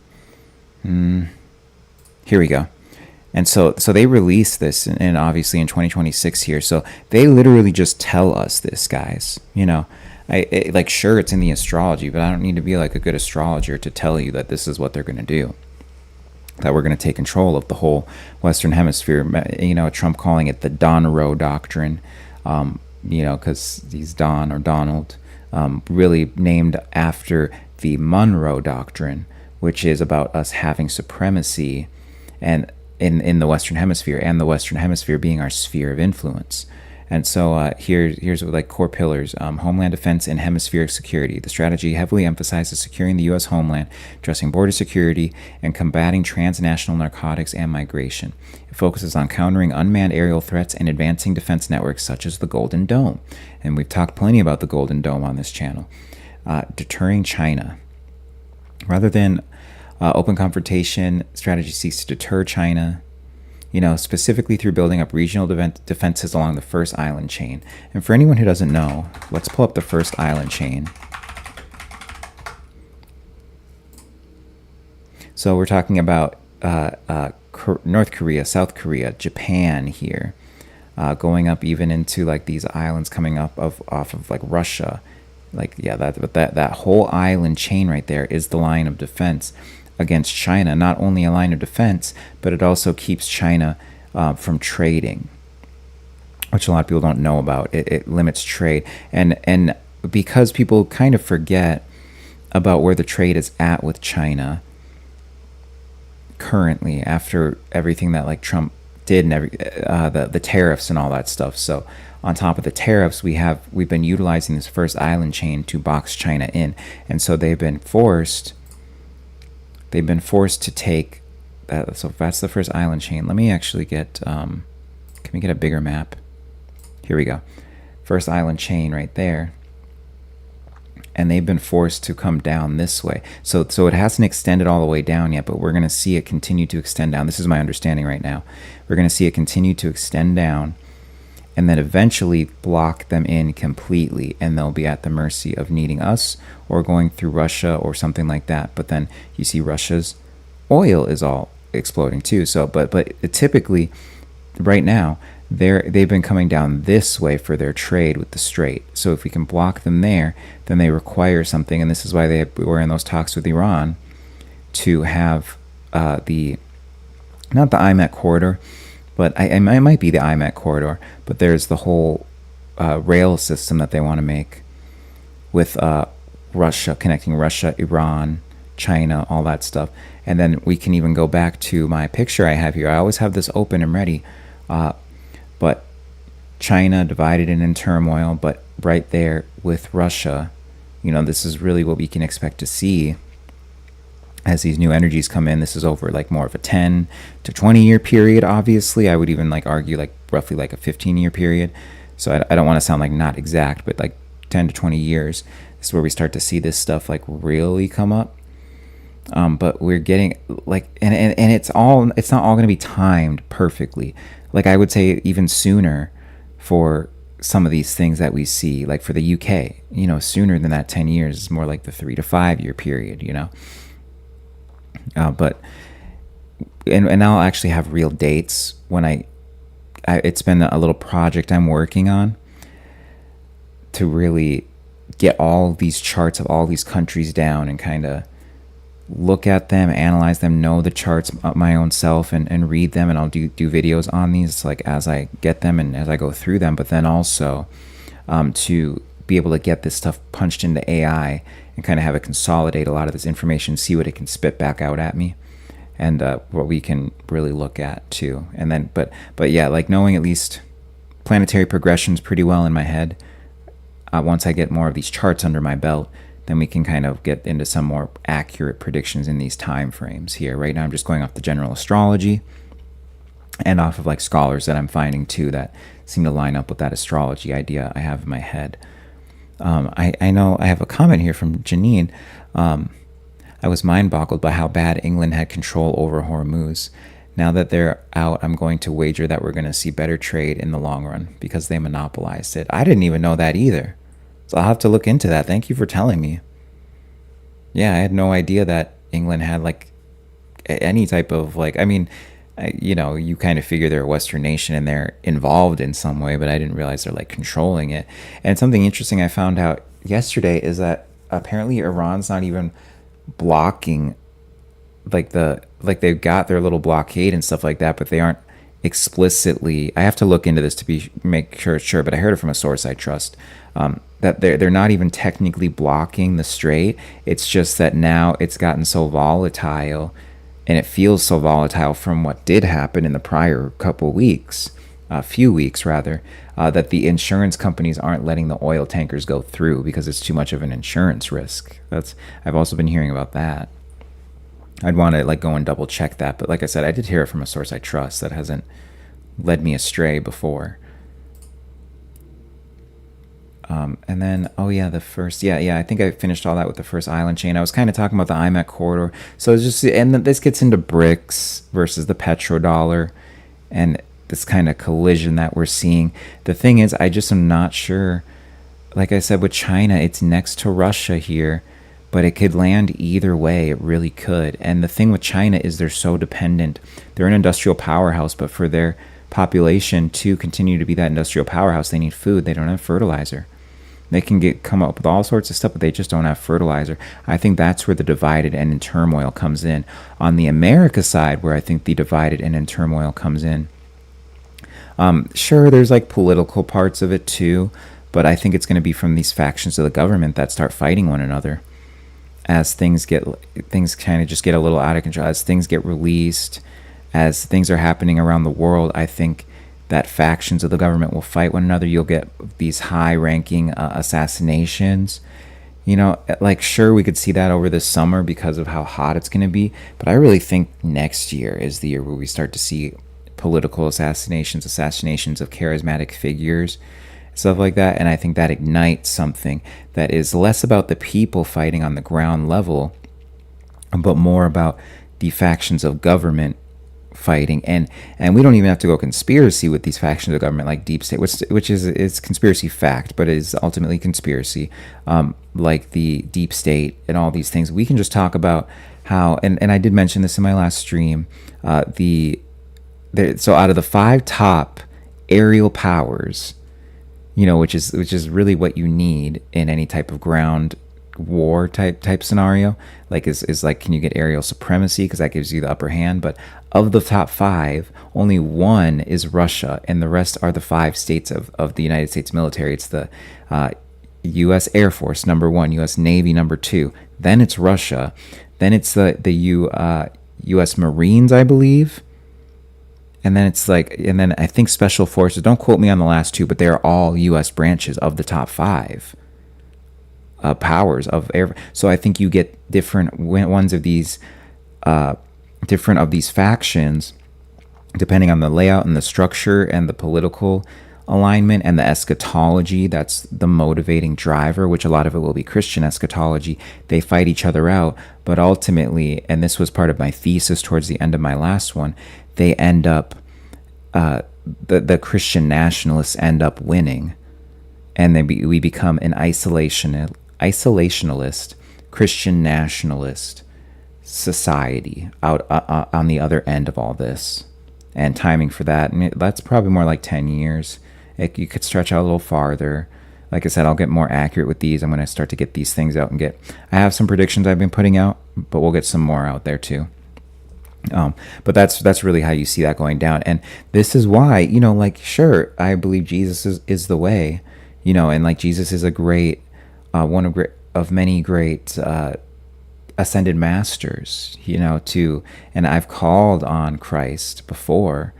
Here we go. And so they released this, and obviously in 2026 here. So they literally just tell us this, guys. You know, sure, it's in the astrology, but I don't need to be like a good astrologer to tell you that this is what they're going to do. That we're going to take control of the whole Western Hemisphere. You know, Trump calling it the Donroe Doctrine. Because he's Don or Donald, really named after the Monroe Doctrine, which is about us having supremacy and in the Western Hemisphere, and the Western Hemisphere being our sphere of influence. And so here's like core pillars: homeland defense and hemispheric security. The strategy heavily emphasizes securing the U.S. homeland, addressing border security, and combating transnational narcotics and migration. It focuses on countering unmanned aerial threats and advancing defense networks such as the Golden Dome. And we've talked plenty about the Golden Dome on this channel. Deterring China. Rather than open confrontation, strategy seeks to deter China, specifically through building up regional defenses along the first island chain. And for anyone who doesn't know, let's pull up the first island chain. So we're talking about North Korea, South Korea, Japan here, going up even into like these islands coming up off of like Russia. That whole island chain right there is the line of defense against China. Not only a line of defense, but it also keeps China from trading, which a lot of people don't know about. It limits trade, and because people kind of forget about where the trade is at with China currently, after everything that like Trump did, and the tariffs and all that stuff. So on top of the tariffs, we've been utilizing this first island chain to box China in, and so they've been forced to take that. So that's the first island chain. Let me actually get can we get a bigger map? Here we go. First island chain right there. And they've been forced to come down this way. So it hasn't extended all the way down yet, but we're going to see it continue to extend down. This is my understanding right now. We're going to see it continue to extend down and then eventually block them in completely, and they'll be at the mercy of needing us or going through Russia or something like that. But then you see Russia's oil is all exploding too. So but typically right now they've been coming down this way for their trade with the strait. So if we can block them there, then they require something, and this is why they were in those talks with Iran to have not the IMEC corridor, but it might be the IMEC corridor, but there's the whole rail system that they want to make with Russia, connecting Russia, Iran, China, all that stuff. And then we can even go back to my picture I have here. I always have this open and ready. But China divided and in turmoil, but right there with Russia, this is really what we can expect to see as these new energies come in. This is over like more of a 10 to 20 year period. Obviously, I would even like argue like roughly like a 15-year period. So I don't want to sound like not exact, but like 10 to 20 years. This is where we start to see this stuff like really come up. But we're getting like, and it's not all going to be timed perfectly. Like I would say even sooner for some of these things that we see, like for the UK, sooner than that 10 years is more like the 3 to 5 year period, but I'll actually have real dates when it's been a little project I'm working on to really get all these charts of all these countries down and kind of look at them, analyze them, know the charts my own self, and read them. And I'll do videos on these like as I get them and as I go through them. But then also to be able to get this stuff punched into AI and kind of have it consolidate a lot of this information, see what it can spit back out at me, and what we can really look at too. And then, but yeah, like knowing at least planetary progressions pretty well in my head. Once I get more of these charts under my belt, then we can kind of get into some more accurate predictions in these time frames here. Right now I'm just going off the general astrology and off of like scholars that I'm finding too that seem to line up with that astrology idea I have in my head. I know I have a comment here from Janine. I was mind-boggled by how bad England had control over Hormuz. Now that they're out, I'm going to wager that we're going to see better trade in the long run because they monopolized it. I didn't even know that either. So I'll have to look into that. Thank you for telling me. Yeah, I had no idea that England had like any type of like, I mean, you kind of figure they're a Western nation and they're involved in some way, but I didn't realize they're like controlling it. And something interesting I found out yesterday is that apparently Iran's not even blocking like they've got their little blockade and stuff like that, but they aren't explicitly. I have to look into this to make sure, but I heard it from a source I trust. That they're not even technically blocking the strait. It's just that now it's gotten so volatile, and it feels so volatile from what did happen in the prior few weeks rather, that the insurance companies aren't letting the oil tankers go through because it's too much of an insurance risk. I've also been hearing about that. I'd want to like go and double check that, but like I said, I did hear it from a source I trust that hasn't led me astray before. And then, I think I finished all that with the first island chain. I was kind of talking about the IMEC corridor. So it's just, and this gets into BRICS versus the petrodollar and this kind of collision that we're seeing. The thing is, I just am not sure. Like I said, with China, it's next to Russia here, but it could land either way. It really could. And the thing with China is they're so dependent. They're an industrial powerhouse, but for their population to continue to be that industrial powerhouse, they need food. They don't have fertilizer. They can come up with all sorts of stuff, but they just don't have fertilizer. I think that's where the divided and in turmoil comes in. On the America side, where I think the divided and in turmoil comes in, sure, there's like political parts of it too, but I think it's going to be from these factions of the government that start fighting one another as things kind of just get a little out of control, as things get released, as things are happening around the world, I think that factions of the government will fight one another. You'll get these high-ranking assassinations. Like, sure, we could see that over this summer because of how hot it's going to be, but I really think next year is the year where we start to see political assassinations of charismatic figures, stuff like that. And I think that ignites something that is less about the people fighting on the ground level, but more about the factions of government fighting. And we don't even have to go conspiracy with these factions of government like deep state, which is conspiracy fact, but it is ultimately conspiracy, like the deep state and all these things. We can just talk about how, and I did mention this in my last stream, so out of the 5 top aerial powers, which is really what you need in any type of ground war type scenario, like is like, can you get aerial supremacy, because that gives you the upper hand. But of the top 5, only 1 is Russia, and the rest are the 5 states of the United States military. It's the U.S. Air Force number 1, U.S. Navy number 2, then it's Russia, then it's the U.S. Marines, I believe, and then I think Special Forces. Don't quote me on the last 2, but they are all U.S. branches of the top 5 powers of air. So I think you get different ones of these, different of these factions, depending on the layout and the structure and the political alignment and the eschatology. That's the motivating driver, which a lot of it will be Christian eschatology. They fight each other out, but ultimately, and this was part of my thesis towards the end of my last one, they end up, the Christian nationalists end up winning, and we become an isolationalist Christian nationalist society out on the other end of all this. And timing for that, that's probably more like 10 years. You could stretch out a little farther. Like I said, I'll get more accurate with these. I'm going to start to get these things out I have some predictions I've been putting out, but we'll get some more out there too. But that's really how you see that going down. And this is why, like, sure, I believe Jesus is the way, and like Jesus is a great, one of many great ascended masters, and I've called on Christ before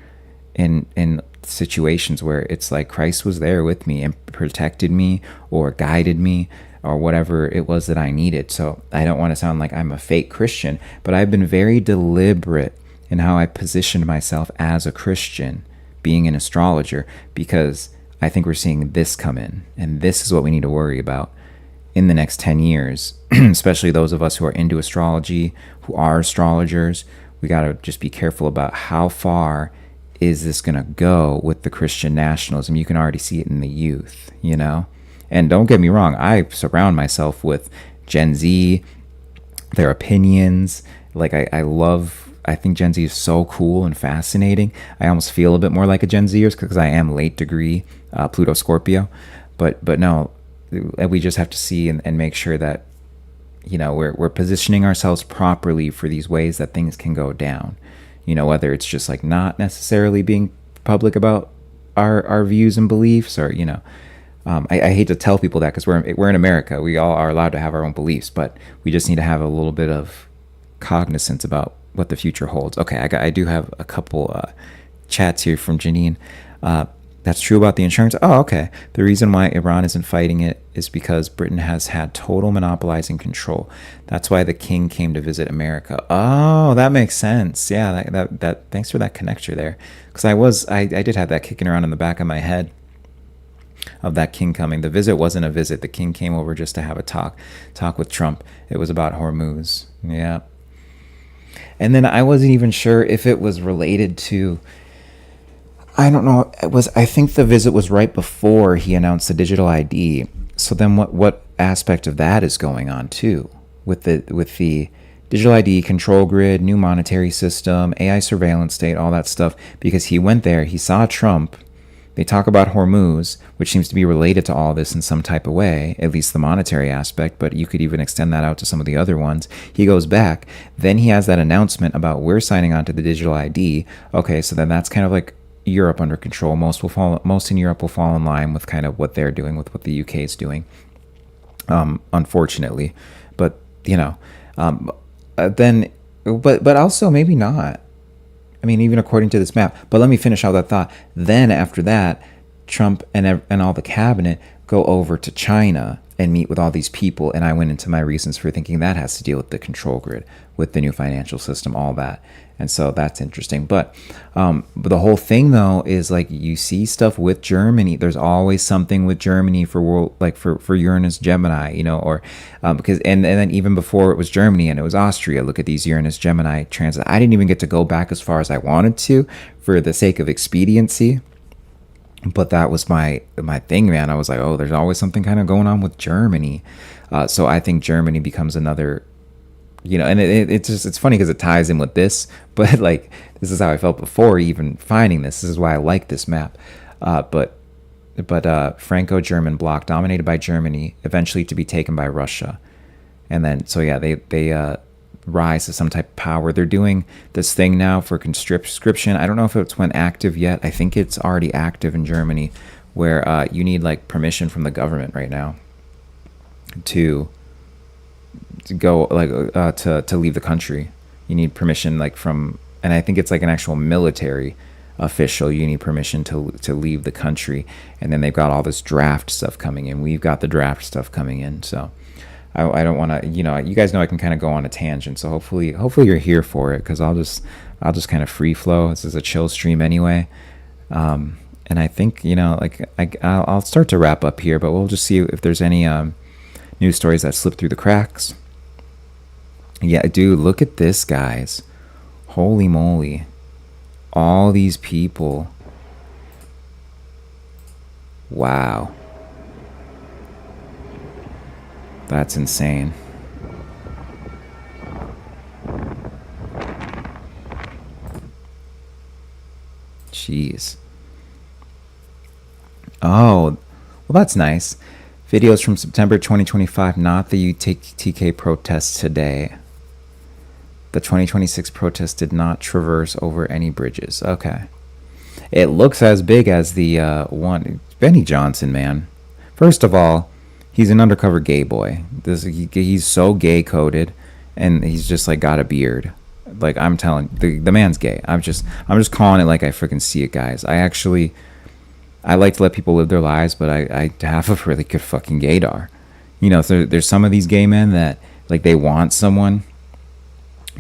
in situations where it's like Christ was there with me and protected me or guided me or whatever it was that I needed. So I don't want to sound like I'm a fake Christian, but I've been very deliberate in how I positioned myself as a Christian, being an astrologer, because I think we're seeing this come in, and this is what we need to worry about in the next 10 years, especially those of us who are into astrology, who are astrologers. We got to just be careful about how far is this going to go with the Christian nationalism. You can already see it in the youth, And don't get me wrong, I surround myself with Gen Z, their opinions. Like, I think Gen Z is so cool and fascinating. I almost feel a bit more like a Gen Zer because I am late degree Pluto Scorpio. But no, we just have to see and make sure that, we're positioning ourselves properly for these ways that things can go down. Whether it's just like not necessarily being public about our views and beliefs, or, I hate to tell people that because we're in America. We all are allowed to have our own beliefs, but we just need to have a little bit of cognizance about what the future holds. Okay, I do have a couple chats here from Janine. That's true about the insurance. Oh, okay. The reason why Iran isn't fighting it is because Britain has had total monopolizing control. That's why the king came to visit America. Oh, that makes sense. Yeah, that thanks for that connector there. Because I did have that kicking around in the back of my head of that king coming. The visit wasn't a visit. The king came over just to have a talk with Trump. It was about Hormuz. Yeah. And then I wasn't even sure if it was related to, I don't know. I think the visit was right before he announced the digital ID. So then what aspect of that is going on too with the digital ID, control grid, new monetary system, AI surveillance state, all that stuff? Because he went there, he saw Trump. They talk about Hormuz, which seems to be related to all this in some type of way, at least the monetary aspect, but you could even extend that out to some of the other ones. He goes back. Then he has that announcement about we're signing on to the digital ID. Okay, so then that's kind of like Europe under control. Most in Europe will fall in line with kind of what they're doing with what the UK is doing, unfortunately. But but also maybe not. I mean, even according to this map. But let me finish out that thought. Then after that, Trump and all the cabinet go over to China and meet with all these people. And I went into my reasons for thinking that has to deal with the control grid, with the new financial system, all that. And so that's interesting. But the whole thing, though, is like you see stuff with Germany. There's always something with Germany for world, like for Uranus Gemini, you know, or because and then even before it was Germany and it was Austria. Look at these Uranus Gemini transits. I didn't even get to go back as far as I wanted to for the sake of expediency. But that was my thing, man. I was like, oh, there's always something kind of going on with Germany. So I think Germany becomes another, you know, and it's funny because it ties in with this, but like, this is how I felt before even finding this. This is why I like this map. But Franco-German bloc dominated by Germany, eventually to be taken by Russia. And then, so yeah, they rise to some type of power. They're doing this thing now for conscription. I don't know if it's went active yet. I think it's already active in Germany, where you need like permission from the government right now to go like to leave the country. You need permission like from, and I think it's like an actual military official. You need permission to leave the country. And then they've got all this draft stuff coming in. We've got the draft stuff coming in. So I don't want to, you know, you guys know I can kind of go on a tangent. So hopefully you're here for it, because I'll just kind of free flow. This is a chill stream anyway. And I think, you know, like I'll start to wrap up here, but we'll just see if there's any news stories that slip through the cracks. Yeah, dude, look at this, guys. Holy moly. All these people. Wow. That's insane. Jeez. Oh, well, that's nice. Videos from September 2025, not the UTK protests today. The 2026 protest did not traverse over any bridges. Okay. It looks as big as the one. Benny Johnson, man. First of all, he's an undercover gay boy. He's so gay coded, and he's just like got a beard. Like, I'm telling the man's gay. I'm just calling it like I freaking see it, guys. I like to let people live their lives, but I have a really good fucking gaydar. You know, so there's some of these gay men that like they want someone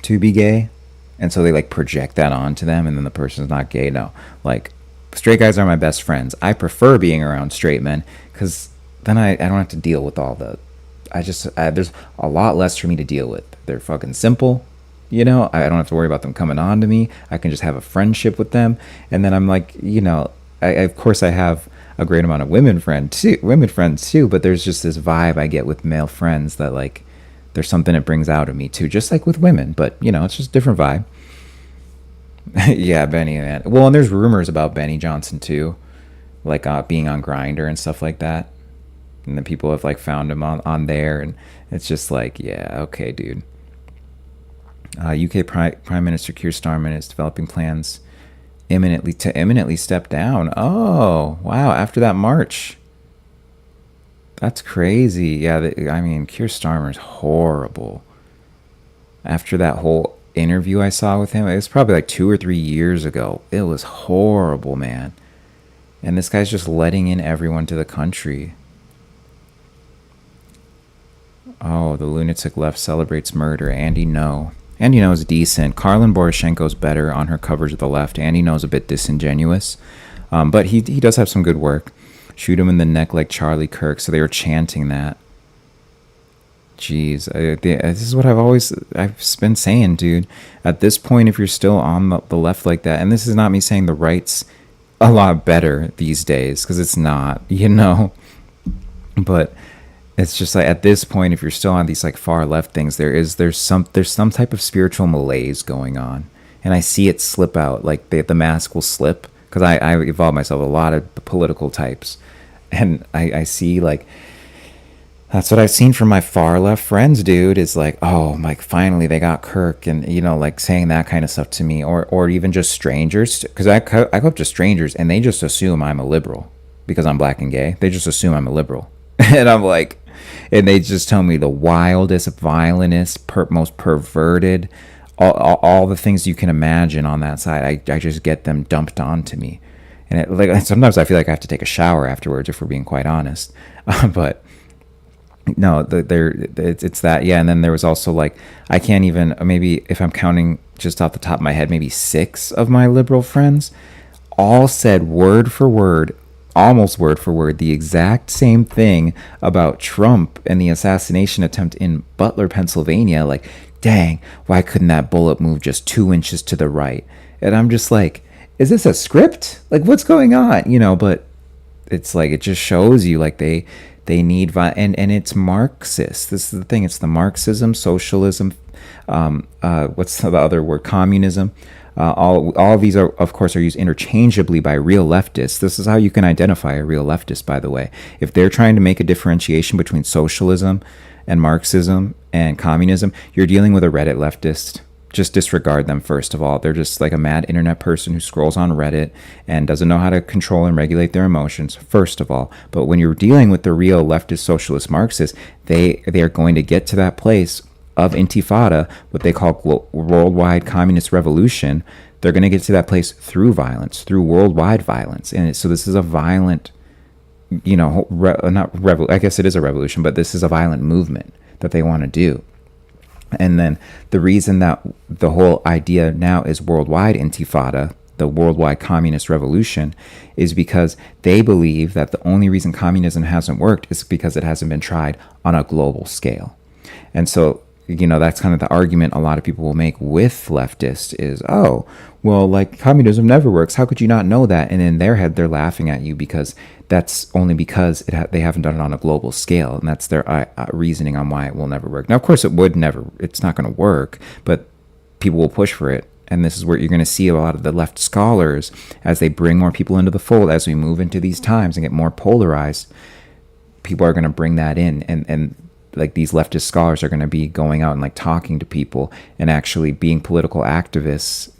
to be gay, and so they like project that onto them, and then the person's not gay. No, like straight guys are my best friends. I prefer being around straight men because then I don't have to deal with all the. There's a lot less for me to deal with. They're fucking simple. You know, I don't have to worry about them coming on to me. I can just have a friendship with them, and then I'm like, you know, of course I have a great amount of women friends too, but there's just this vibe I get with male friends that like there's something it brings out of me too, just like with women, but you know, it's just a different vibe. Yeah, Benny, man. Well, and there's rumors about Benny Johnson too, like being on Grindr and stuff like that, and then people have like found him on there, and it's just like, yeah, okay, dude. UK Prime Minister Keir Starmer is developing plans imminently step down. Oh, wow. After that march. That's crazy. Yeah, I mean, Keir Starmer's horrible. After that whole interview I saw with him, it was probably like 2 or 3 years ago. It was horrible, man. And this guy's just letting in everyone to the country. Oh, the lunatic left celebrates murder. Andy No. Andy No is decent. Karlin Poroshenko's better on her coverage of the left. Andy No's a bit disingenuous. But he does have some good work. Shoot him in the neck like Charlie Kirk. So they were chanting that. Jeez. This is what I've been saying, dude. At this point, if you're still on the left like that, and this is not me saying the right's a lot better these days, because it's not, you know. But it's just like at this point, if you're still on these like far left things, there's some type of spiritual malaise going on, and I see it slip out. Like the mask will slip, because I evolved myself a lot of political types, and I see like that's what I've seen from my far left friends, dude. Is like, oh, like finally they got Kirk, and you know, like saying that kind of stuff to me, or even just strangers, because I go up to strangers and they just assume I'm a liberal because I'm black and gay. They just assume I'm a liberal, and I'm like. And they just tell me the wildest, violentest, most perverted, all the things you can imagine on that side. I just get them dumped onto me, and it, like sometimes I feel like I have to take a shower afterwards, if we're being quite honest. But no, it's that, yeah. And then there was also like, I can't even, maybe if I'm counting just off the top of my head, maybe 6 of my liberal friends all said word for word, almost word for word, the exact same thing about Trump and the assassination attempt in Butler, Pennsylvania. Like, dang, why couldn't that bullet move just 2 inches to the right? And I'm just like, is this a script? Like, what's going on? But it's like, it just shows you like they need and it's Marxist. This is the thing. It's the Marxism, socialism, what's the other word? Communism. All of these are, of course, are used interchangeably by real leftists. This is how you can identify a real leftist, by the way. If they're trying to make a differentiation between socialism and Marxism and communism, you're dealing with a Reddit leftist. Just disregard them, first of all. They're just like a mad internet person who scrolls on Reddit and doesn't know how to control and regulate their emotions, first of all. But when you're dealing with the real leftist, socialist, Marxists, they are going to get to that place of intifada, what they call worldwide communist revolution. They're going to get to that place through violence, through worldwide violence. And so this is a violent, I guess it is a revolution, but this is a violent movement that they want to do. And then the reason that the whole idea now is worldwide intifada, the worldwide communist revolution, is because they believe that the only reason communism hasn't worked is because it hasn't been tried on a global scale. And so, that's kind of the argument a lot of people will make with leftists is, oh, well, like communism never works. How could you not know that? And in their head, they're laughing at you because that's only because they haven't done it on a global scale. And that's their reasoning on why it will never work. Now, of course, it's not going to work, but people will push for it. And this is where you're going to see a lot of the left scholars, as they bring more people into the fold, as we move into these times and get more polarized, people are going to bring that in. And like these leftist scholars are going to be going out and like talking to people and actually being political activists,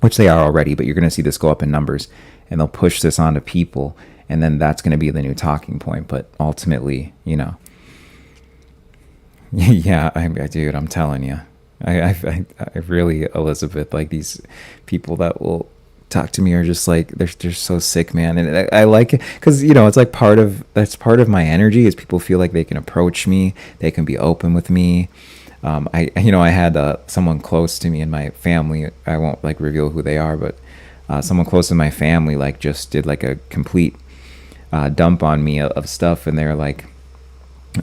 which they are already, but you're going to see this go up in numbers, and they'll push this onto people. And then that's going to be the new talking point. But ultimately, yeah, dude, I'm telling you, I really, Elizabeth, like these people that will talk to me are just like, they're so sick, man. And I like it because, it's like that's part of my energy is people feel like they can approach me. They can be open with me. I had someone close to me in my family. I won't like reveal who they are, but someone close to my family like just did like a complete dump on me of stuff. And they're like,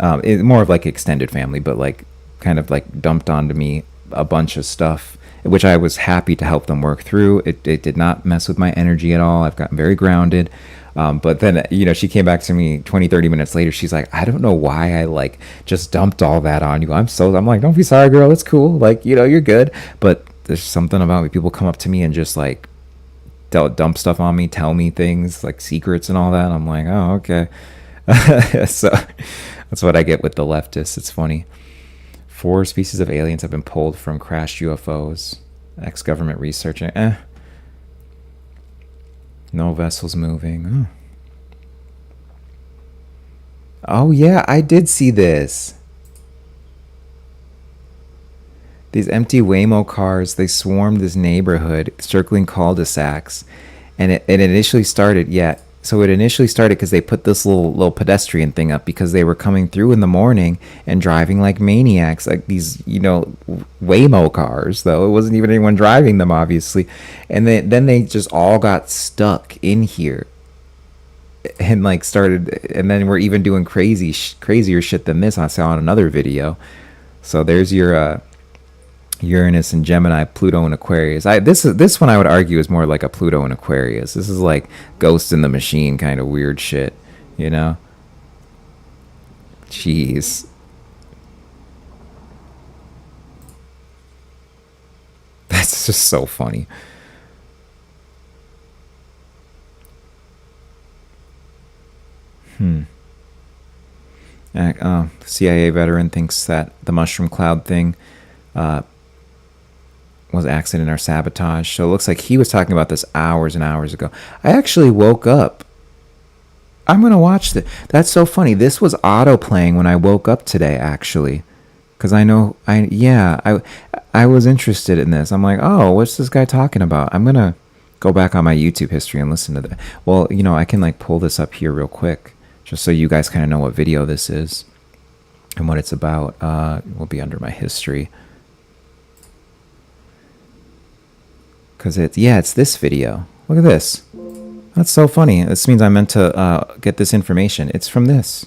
more of like extended family, but like kind of like dumped onto me a bunch of stuff, which I was happy to help them work through. It did not mess with my energy at all. I've gotten very grounded. But then, she came back to me 20, 30 minutes later. She's like, I don't know why I like just dumped all that on you. I'm like, don't be sorry, girl. It's cool. Like, you're good. But there's something about me. People come up to me and just like dump stuff on me, tell me things like secrets and all that. I'm like, oh, okay. So that's what I get with the leftists. It's funny. 4 species of aliens have been pulled from crashed UFOs. Ex-government research. No vessels moving. Oh, yeah, I did see this. These empty Waymo cars, they swarmed this neighborhood, circling cul-de-sacs. And it initially started, so it initially started because they put this little pedestrian thing up because they were coming through in the morning and driving like maniacs, like these, Waymo cars, though. It wasn't even anyone driving them, obviously. And then they just all got stuck in here and like started, and then we're even doing crazier shit than this I saw in another video. So there's your Uranus and Gemini, Pluto and Aquarius. This one I would argue is more like a Pluto and Aquarius. This is like Ghost in the Machine kind of weird shit, Jeez. That's just so funny. CIA veteran thinks that the mushroom cloud thing was accident or sabotage. So it looks like he was talking about this hours and hours ago. I actually woke up. I'm going to watch this. That's so funny. This was auto playing when I woke up today, actually. because I was interested in this. I'm like, oh, what's this guy talking about? I'm gonna go back on my YouTube history and listen to that. Well, I can like pull this up here real quick, just so you guys kind of know what video this is and what it's about. Will be under my history, because it's this video. Look at this. That's so funny. This means I meant to get this information. It's from this.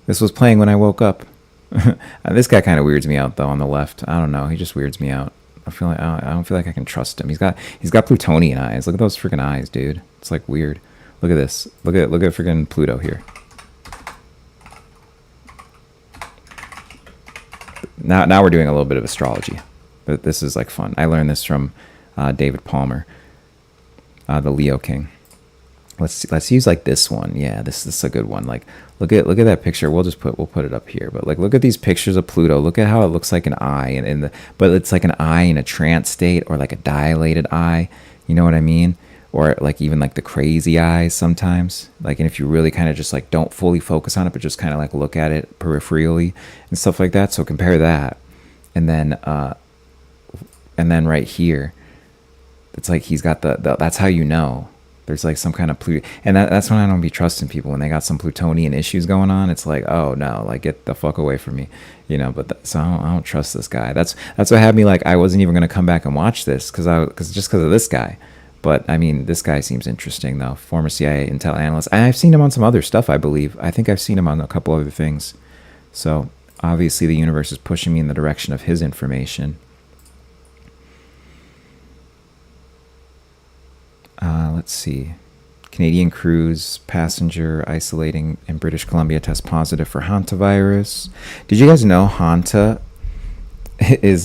This was playing when I woke up. This guy kind of weirds me out though on the left. I don't know. He just weirds me out. I don't feel like I can trust him. He's got Plutonian eyes. Look at those freaking eyes, dude. It's like weird. Look at this. Look at freaking Pluto here. Now we're doing a little bit of astrology, but this is like fun. I learned this from David Palmer, the Leo King. Let's use like this one. Yeah, this is a good one. Like look at that picture. We'll put it up here. But like look at these pictures of Pluto. Look at how it looks like an eye but it's like an eye in a trance state, or like a dilated eye. You know what I mean? Or like even like the crazy eyes sometimes. Like, and if you really kind of just like don't fully focus on it, but just kind of like look at it peripherally and stuff like that. So compare that, and then right here, it's like he's got the that's how you know. There's like some kind of and that's when I don't be trusting people when they got some Plutonian issues going on. It's like, oh no, like get the fuck away from me, But so I don't trust this guy. That's what had me like I wasn't even gonna come back and watch this because of this guy. But I mean, this guy seems interesting though. Former CIA intel analyst. And I've seen him on some other stuff. I believe. I think I've seen him on a couple other things. So obviously, the universe is pushing me in the direction of his information. Let's see. Canadian cruise passenger isolating in British Columbia tests positive for hantavirus. Did you guys know hanta is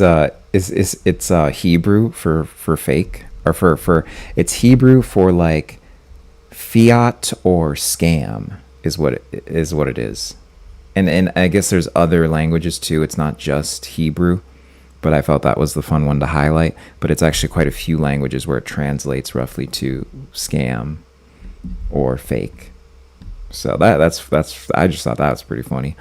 Hebrew for fake, or for it's Hebrew for like fiat or scam is what it is. And I guess there's other languages too. It's not just Hebrew. But I felt that was the fun one to highlight. But it's actually quite a few languages where it translates roughly to scam or fake. So that's I just thought that was pretty funny.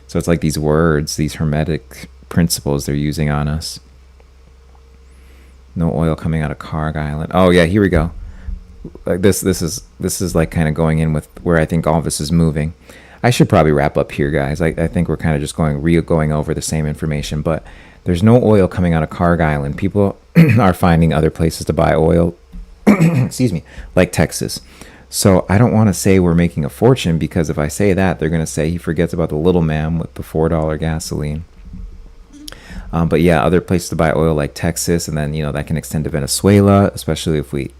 So it's like these words, these hermetic principles they're using on us. No oil coming out of Karg Island. Oh yeah, here we go. Like this is like kind of going in with where I think all of this is moving. I should probably wrap up here, guys. I think we're kind of just going over the same information, but there's no oil coming out of Karg Island. People are finding other places to buy oil, excuse me, like Texas. So I don't want to say we're making a fortune, because if I say that, they're going to say he forgets about the little man with the $4 gasoline. But yeah, other places to buy oil like Texas, and then that can extend to Venezuela, especially if we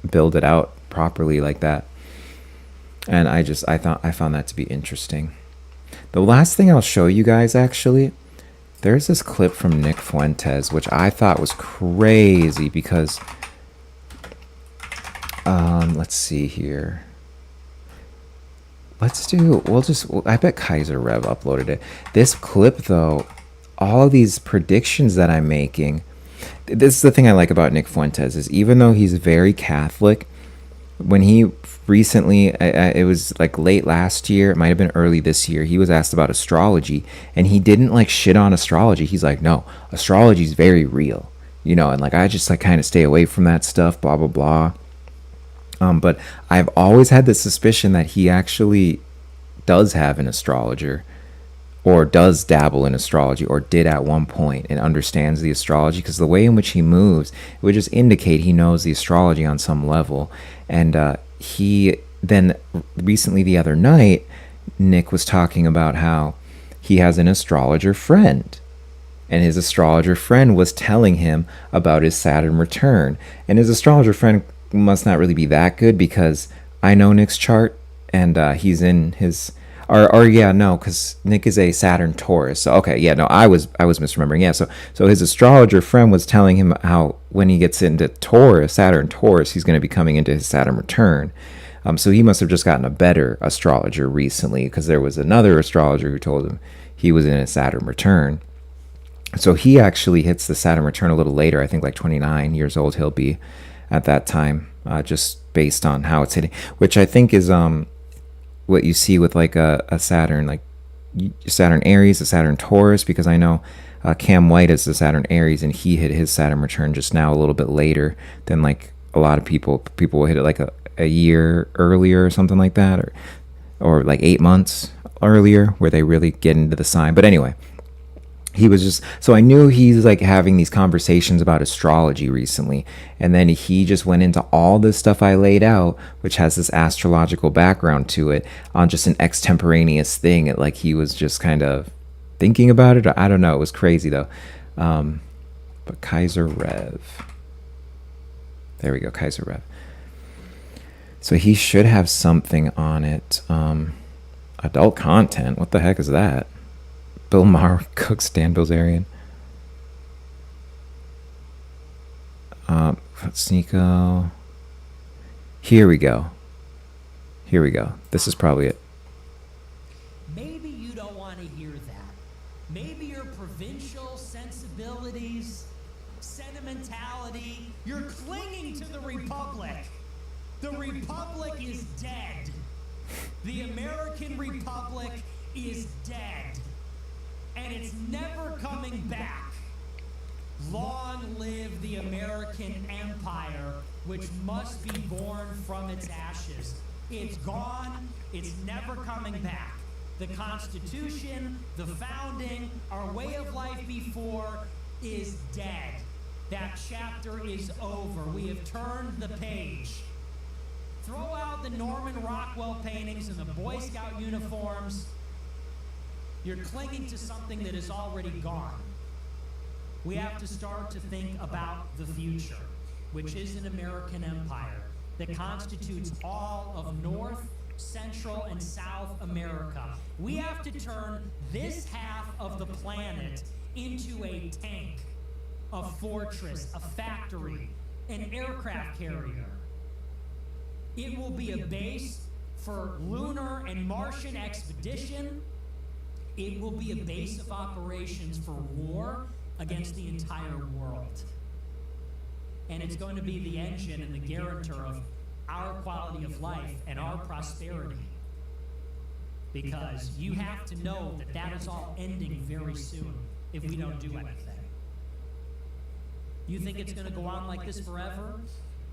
build it out properly like that. And I found that to be interesting. The last thing I'll show you guys, actually, there's this clip from Nick Fuentes, which I thought was crazy because, let's see here. I bet Kaiser Rev uploaded it. This clip though, all of these predictions that I'm making, this is the thing I like about Nick Fuentes, is even though he's very Catholic, when he recently, it was like late last year, it might have been early this year, he was asked about astrology, and he didn't like shit on astrology. He's like, no, astrology is very real, and like I just like kind of stay away from that stuff, blah blah blah. But I've always had the suspicion that he actually does have an astrologer, or does dabble in astrology, or did at one point, and understands the astrology, because the way in which he moves, it would just indicate he knows the astrology on some level. And he then recently, the other night, Nick was talking about how he has an astrologer friend, and his astrologer friend was telling him about his Saturn return. And his astrologer friend must not really be that good, because I know Nick's chart, and he's in his because Nick is a Saturn Taurus. So okay, yeah, no, I was misremembering. Yeah, so his astrologer friend was telling him how when he gets into Saturn Taurus, he's going to be coming into his Saturn return. So he must have just gotten a better astrologer recently, because there was another astrologer who told him he was in a Saturn return. So he actually hits the Saturn return a little later. I think like 29 years old he'll be at that time, just based on how it's hitting, which I think is what you see with like a Saturn, like Saturn Aries, a Saturn Taurus, because I know Cam White is the Saturn Aries, and he hit his Saturn return just now a little bit later than like a lot of people. People will hit it like a year earlier or something like that, or like 8 months earlier, where they really get into the sign. But anyway, he was just, so I knew he's like having these conversations about astrology recently, and then he just went into all this stuff I laid out, which has this astrological background to it, on just an extemporaneous thing. Like he was just kind of thinking about it. I don't know. It was crazy though. But Kaiser Rev, there we go, Kaiser Rev. So he should have something on it. Adult content. What the heck is that? Bill Maher cooks Dan Bilzerian. Sneeko. Here we go. Here we go. This is probably it. Maybe you don't want to hear that. Maybe your provincial sensibilities, sentimentality, you're clinging to the Republic. The Republic is dead. The American Republic is dead. And it's never coming back. Long live the American Empire, which must be born from its ashes. It's gone. It's never coming back. The Constitution, the founding, our way of life before is dead. That chapter is over. We have turned the page. Throw out the Norman Rockwell paintings and the Boy Scout uniforms. You're clinging to something that is already gone. We have to start to think about the future, which is an American empire that constitutes all of North, Central, and South America. We have to turn this half of the planet into a tank, a fortress, a factory, an aircraft carrier. It will be a base for lunar and Martian expedition. It will be a base of operations for war against the entire world. And it's going to be the engine and the guarantor of our quality of life and our prosperity. Because you have to know that that is all ending very soon if we don't do anything. You think it's going to go on like this forever?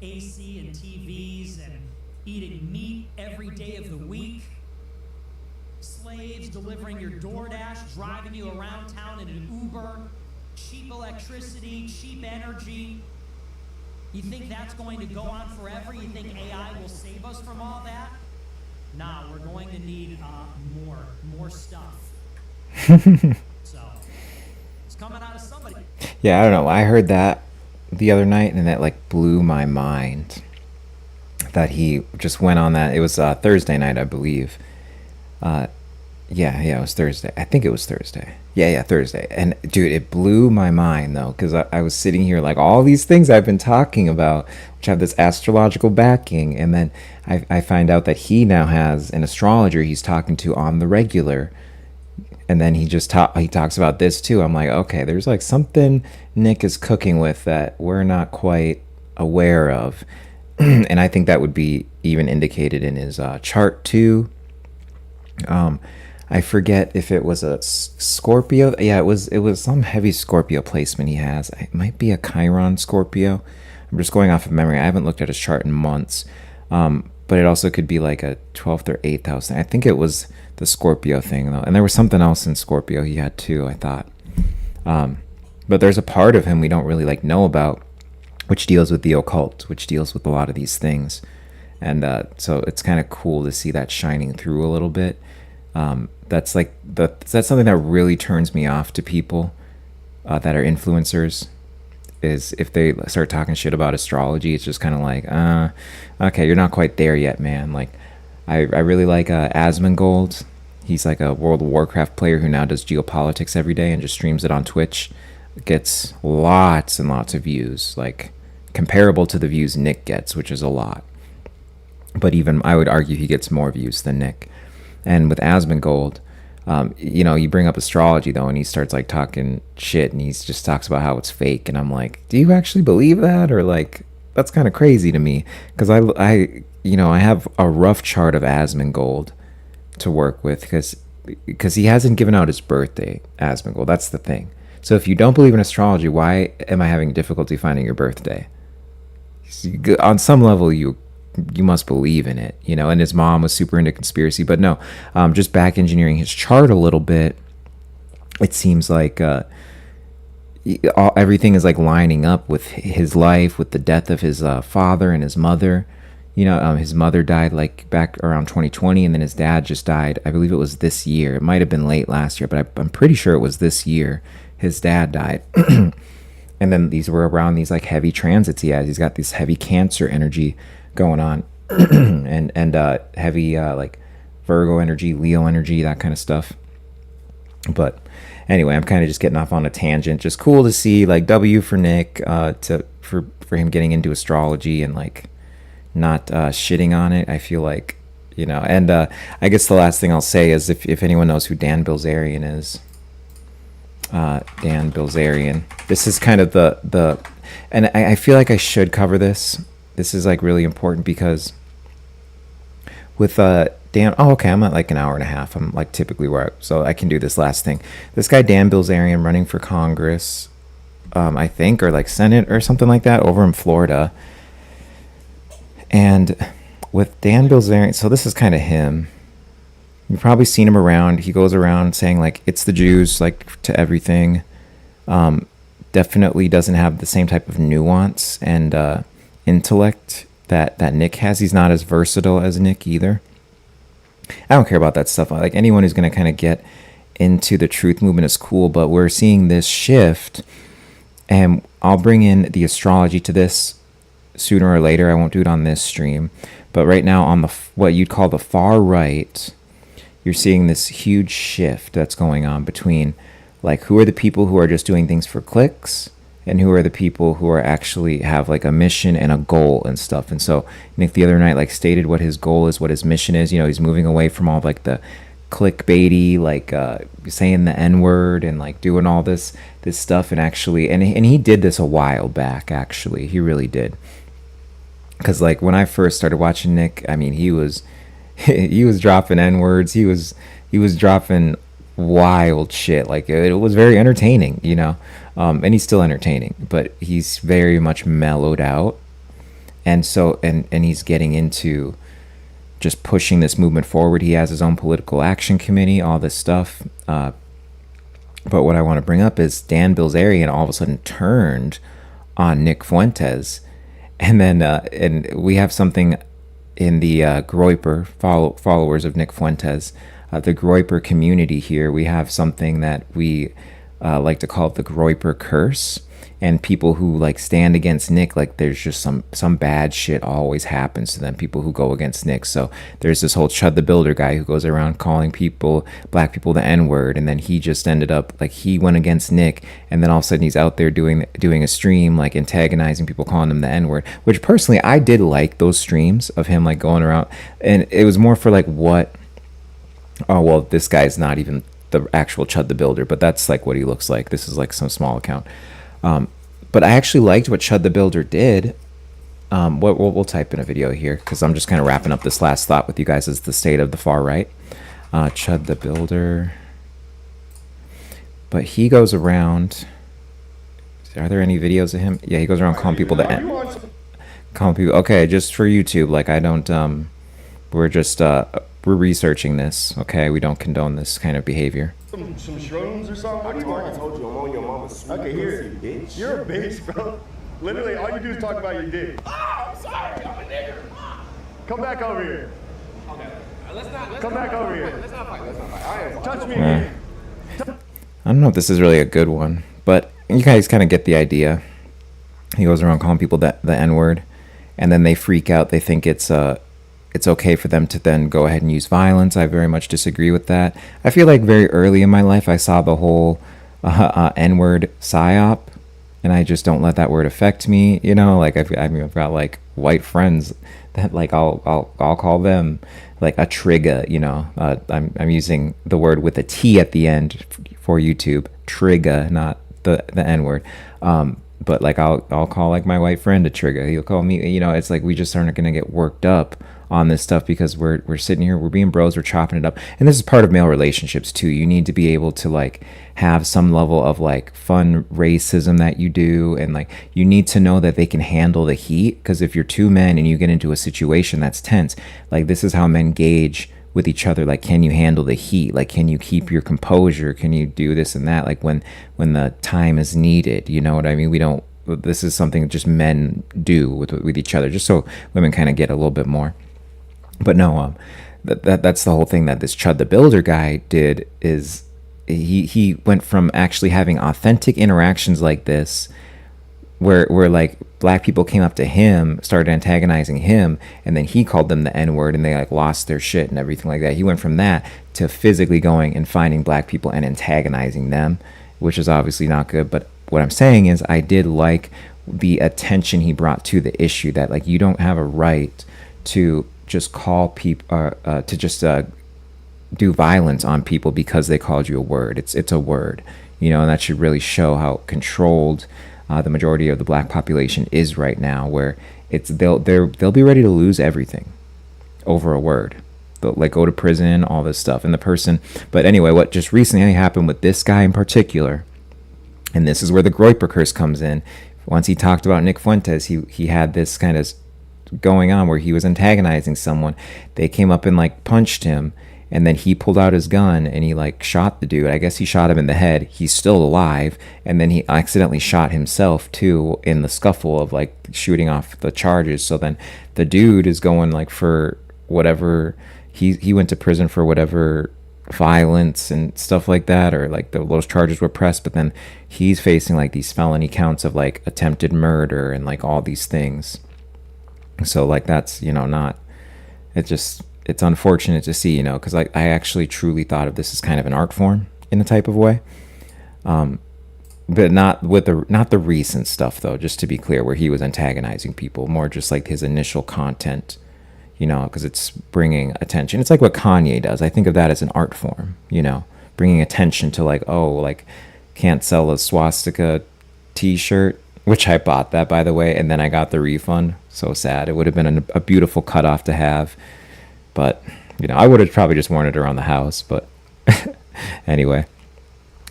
AC and TVs and eating meat every day of the week? Slaves delivering your DoorDash, driving you around town in an Uber, cheap electricity, cheap energy. You think that's going to go on forever? You think AI will save us from all that? Nah, we're going to need more stuff. So, it's coming out of somebody. Yeah, I don't know. I heard that the other night, and that like blew my mind. That he just went on that. It was Thursday night, I believe. Yeah, it was Thursday. I think it was Thursday. Yeah, Thursday. And dude, it blew my mind though, because I was sitting here like all these things I've been talking about, which have this astrological backing, and then I find out that he now has an astrologer he's talking to on the regular, and then he talks about this too. I'm like, okay, there's like something Nick is cooking with that we're not quite aware of, and I think that would be even indicated in his chart too. I forget if it was a Scorpio. Yeah, it was some heavy Scorpio placement he has. It might be a Chiron Scorpio. I'm just going off of memory. I haven't looked at his chart in months. But it also could be like a 12th or 8th house thing. I think it was the Scorpio thing though. And there was something else in Scorpio he had too, I thought. But there's a part of him we don't really like know about, which deals with the occult, which deals with a lot of these things. And so it's kind of cool to see that shining through a little bit. That's something that really turns me off to people that are influencers, is if they start talking shit about astrology. It's just kind of like, okay, you're not quite there yet, man. Like, I really like Asmongold. He's like a World of Warcraft player who now does geopolitics every day and just streams it on Twitch. Gets lots and lots of views, like comparable to the views Nick gets, which is a lot. But even I would argue he gets more views than Nick. And with Asmongold, you bring up astrology though, and he starts like talking shit, and he just talks about how it's fake, and I'm like, do you actually believe that? Or like, that's kind of crazy to me, because I have a rough chart of Asmongold to work with, because because he hasn't given out his birthday, Asmongold. That's the thing. So if you don't believe in astrology, why am I having difficulty finding your birthday? On some level, you must believe in it, you know. And his mom was super into conspiracy, but no, just back engineering his chart a little bit, it seems like everything is like lining up with his life, with the death of his father and his mother. You know, his mother died like back around 2020, and then his dad just died. I believe it was this year. It might have been late last year, but I'm pretty sure it was this year. His dad died. And then these were around these like heavy transits he has. He's got this heavy Cancer energy going on, and heavy like Virgo energy, Leo energy, that kind of stuff. But anyway, I'm kind of just getting off on a tangent. Just cool to see, like, W for Nick, for him getting into astrology and like not shitting on it. I feel like, you know. And I guess the last thing I'll say is if anyone knows who Dan Bilzerian is. Dan Bilzerian. This is kind of the and I feel like I should cover this. This is like really important because with Dan, oh okay, I'm at like an hour and a half. I'm like typically so I can do this last thing. This guy Dan Bilzerian running for Congress, I think, or like Senate or something like that over in Florida. And with Dan Bilzerian, so this is kind of him. You've probably seen him around. He goes around saying like it's the Jews, like to everything. Definitely doesn't have the same type of nuance and intellect that Nick has. He's not as versatile as Nick either. I don't care about that stuff. Like anyone who's going to kind of get into the truth movement is cool, but we're seeing this shift, and I'll bring in the astrology to this sooner or later. I won't do it on this stream, but right now on what you'd call the far right, you're seeing this huge shift that's going on between like who are the people who are just doing things for clicks and who are the people who are actually have like a mission and a goal and stuff. And so Nick the other night like stated what his goal is, what his mission is. You know, he's moving away from all like the clickbaity, like saying the N-word and like doing all this stuff, and actually and he did this a while back. Actually, he really did. Because like when I first started watching Nick, I mean, he was dropping N-words. He was dropping wild shit. Like it was very entertaining, you know. And he's still entertaining, but he's very much mellowed out. And so and he's getting into just pushing this movement forward. He has his own political action committee, all this stuff. But what I want to bring up is Dan Bilzerian all of a sudden turned on Nick Fuentes. And then and we have something in the Groyper followers of Nick Fuentes, the Groyper community here. We have something that we like to call the Groyper curse. And people who like stand against Nick, like there's just some bad shit always happens to them. People who go against Nick. So there's this whole Chud the Builder guy who goes around calling black people the N-word, and then he just ended up like he went against Nick, and then all of a sudden he's out there doing a stream like antagonizing people, calling him the N-word. Which personally I did like those streams of him like going around, and it was more for like what. Oh well, this guy's not even the actual Chud the Builder, but that's like what he looks like. This is like some small account. But I actually liked what Chud the Builder did. We'll type in a video here because I'm just kind of wrapping up this last thought with you guys as the state of the far right. Chud the Builder. But he goes around. Are there any videos of him? Yeah, he goes around calling people calling people. Okay, just for YouTube. Like I don't. We're just we're researching this. Okay, we don't condone this kind of behavior. Some shrooms or something? I told you I'm on your mama's sweet. Okay, here. Bitch. You're a bitch, bro. Literally, all you do is talk about your dick. I'm sorry, I'm a nigger. Come back over here. Okay, let's Come back over here. Let's not fight. I am Touch me again. I don't know if this is really a good one, but you guys kind of get the idea. He goes around calling people the N-word, and then they freak out. They think it's okay for them to then go ahead and use violence. I very much disagree with that. I feel like very early in my life, I saw the whole N-word psyop, and I just don't let that word affect me. You know, like I've got like white friends that like I'll call them like a trigger. You know, I'm using the word with a T at the end for YouTube, trigger, not the N-word. But like I'll call like my white friend a trigger. He'll call me. You know, it's like we just aren't gonna get worked up on this stuff because we're sitting here, we're being bros, we're chopping it up. And this is part of male relationships too. You need to be able to like have some level of like fun racism that you do, and like you need to know that they can handle the heat, because if you're two men and you get into a situation that's tense, like this is how men gauge with each other, like can you handle the heat, like can you keep your composure, can you do this and that, like when the time is needed, you know what I mean? We don't, this is something just men do with each other, just so women kind of get a little bit more. But no, that's the whole thing that this Chud the Builder guy did, is he went from actually having authentic interactions like this, where like black people came up to him, started antagonizing him, and then he called them the N-word, and they like lost their shit and everything like that. He went from that to physically going and finding black people and antagonizing them, which is obviously not good. But what I'm saying is I did like the attention he brought to the issue, that like you don't have a right to just call people to just do violence on people because they called you a word. It's a word, you know, and that should really show how controlled the majority of the black population is right now, where they'll be ready to lose everything over a word. They'll like go to prison, all this stuff. And the person, but anyway, what just recently happened with this guy in particular, and this is where the Groiper curse comes in. Once he talked about Nick Fuentes, he had this kind of going on where he was antagonizing someone. They came up and like punched him, and then he pulled out his gun and he like shot the dude. I guess he shot him in the head. He's still alive. And then he accidentally shot himself too in the scuffle of like shooting off the charges. So then the dude is going like for whatever, he went to prison for whatever violence and stuff like that, or like those charges were pressed, but then he's facing like these felony counts of like attempted murder and like all these things. So like that's, you know, not, it's unfortunate to see, you know, because I actually truly thought of this as kind of an art form in a type of way, but not the recent stuff though, just to be clear, where he was antagonizing people, more just like his initial content, you know, because it's bringing attention. It's like what Kanye does. I think of that as an art form, you know, bringing attention to like, oh, like can't sell a swastika t-shirt, which I bought that, by the way, and then I got the refund. So sad. It would have been a beautiful cutoff to have. But, you know, I would have probably just worn it around the house. But anyway,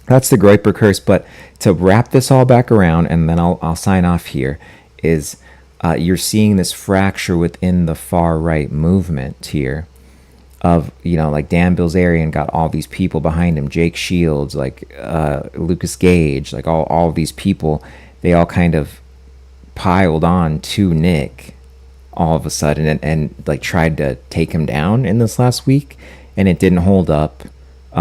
that's the Groiper curse. But to wrap this all back around, and then I'll sign off here, is you're seeing this fracture within the far right movement here of, you know, like Dan Bilzerian got all these people behind him, Jake Shields, like Lucas Gage, like all these people, they all kind of piled on to Nick all of a sudden and like tried to take him down in this last week, and it didn't hold up.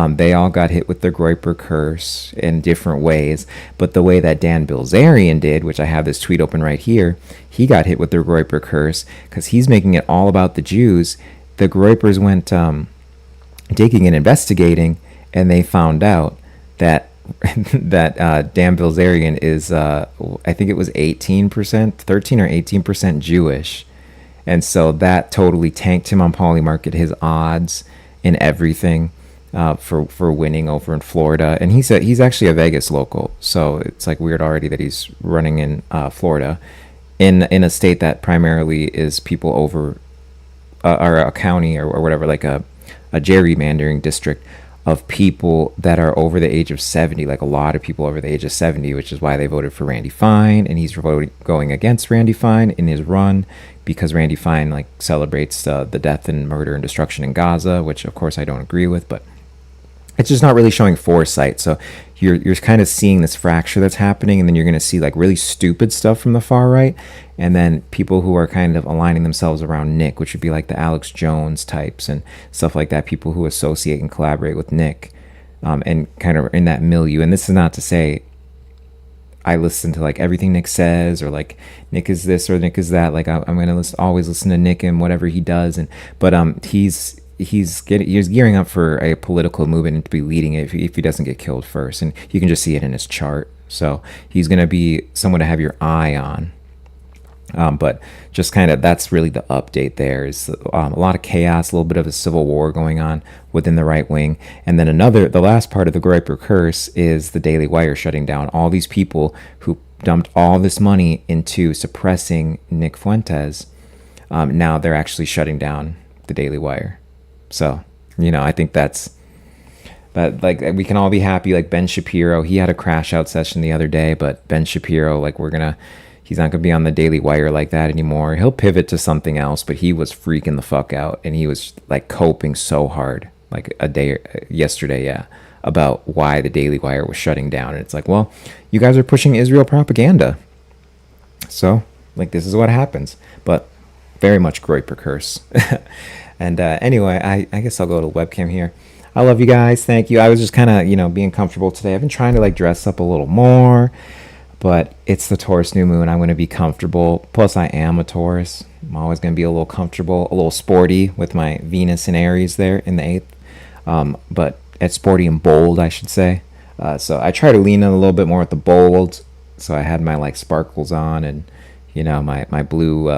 They all got hit with the Groiper curse in different ways, but the way that Dan Bilzerian did, which I have this tweet open right here, he got hit with the Groiper curse because he's making it all about the Jews. The Groipers went digging and investigating, and they found out that Dan Bilzerian is, I think it was 18%, 13 or 18% Jewish. And so that totally tanked him on Polymarket, his odds in everything for winning over in Florida. And he's actually a Vegas local, so it's like weird already that he's running in Florida, in a state that primarily is people over, or a county or whatever, like a gerrymandering district of people that are over the age of 70, like a lot of people over the age of 70, which is why they voted for Randy Fine, and he's going against Randy Fine in his run because Randy Fine like celebrates the death and murder and destruction in Gaza, which of course I don't agree with, but it's just not really showing foresight. So you're kind of seeing this fracture that's happening, and then you're going to see like really stupid stuff from the far right, and then people who are kind of aligning themselves around Nick, which would be like the Alex Jones types and stuff like that, people who associate and collaborate with Nick, and kind of in that milieu. And this is not to say I listen to like everything Nick says, or like Nick is this or Nick is that. Like I'm going to always listen to Nick and whatever he does, but he's gearing up for a political movement and to be leading it if he doesn't get killed first. And you can just see it in his chart. So he's going to be someone to have your eye on. But just kind of, that's really the update there, is a lot of chaos, a little bit of a civil war going on within the right wing. And then the last part of the Groiper curse is the Daily Wire shutting down. All these people who dumped all this money into suppressing Nick Fuentes, now they're actually shutting down the Daily Wire. So, you know, I think that like we can all be happy. Like Ben Shapiro, he had a crash out session the other day, but Ben Shapiro, like he's not gonna be on the Daily Wire like that anymore. He'll pivot to something else, but he was freaking the fuck out, and he was like coping so hard, like yesterday, about why the Daily Wire was shutting down. And it's like, well, you guys are pushing Israel propaganda, so like this is what happens. But very much Groiper curse. And anyway, I guess I'll go to webcam here. I love you guys. Thank you. I was just kind of, you know, being comfortable today. I've been trying to like dress up a little more, but it's the Taurus new moon. I'm going to be comfortable. Plus, I am a Taurus. I'm always going to be a little comfortable, a little sporty with my Venus and Aries there in the 8th. But it's sporty and bold, I should say. So I try to lean in a little bit more with the bold. So I had my like sparkles on and, you know, my blue,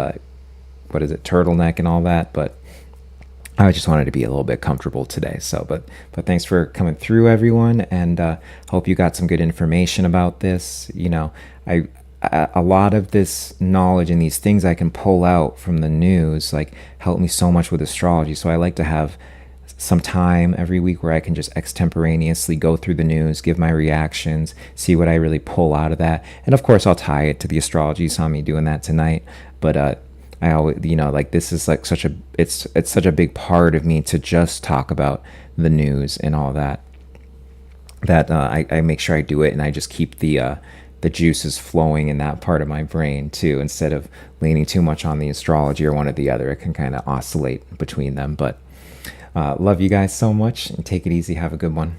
what is it, turtleneck and all that. But I just wanted to be a little bit comfortable today. So, but thanks for coming through, everyone, and hope you got some good information about this. You know, a lot of this knowledge and these things I can pull out from the news like help me so much with astrology. So I like to have some time every week where I can just extemporaneously go through the news, give my reactions, see what I really pull out of that, and of course I'll tie it to the astrology. You saw me doing that tonight, but I always, you know, like this is like it's such a big part of me to just talk about the news and all that, that I make sure I do it, and I just keep the juices flowing in that part of my brain too, instead of leaning too much on the astrology or one or the other. It can kind of oscillate between them. But love you guys so much, and take it easy. Have a good one.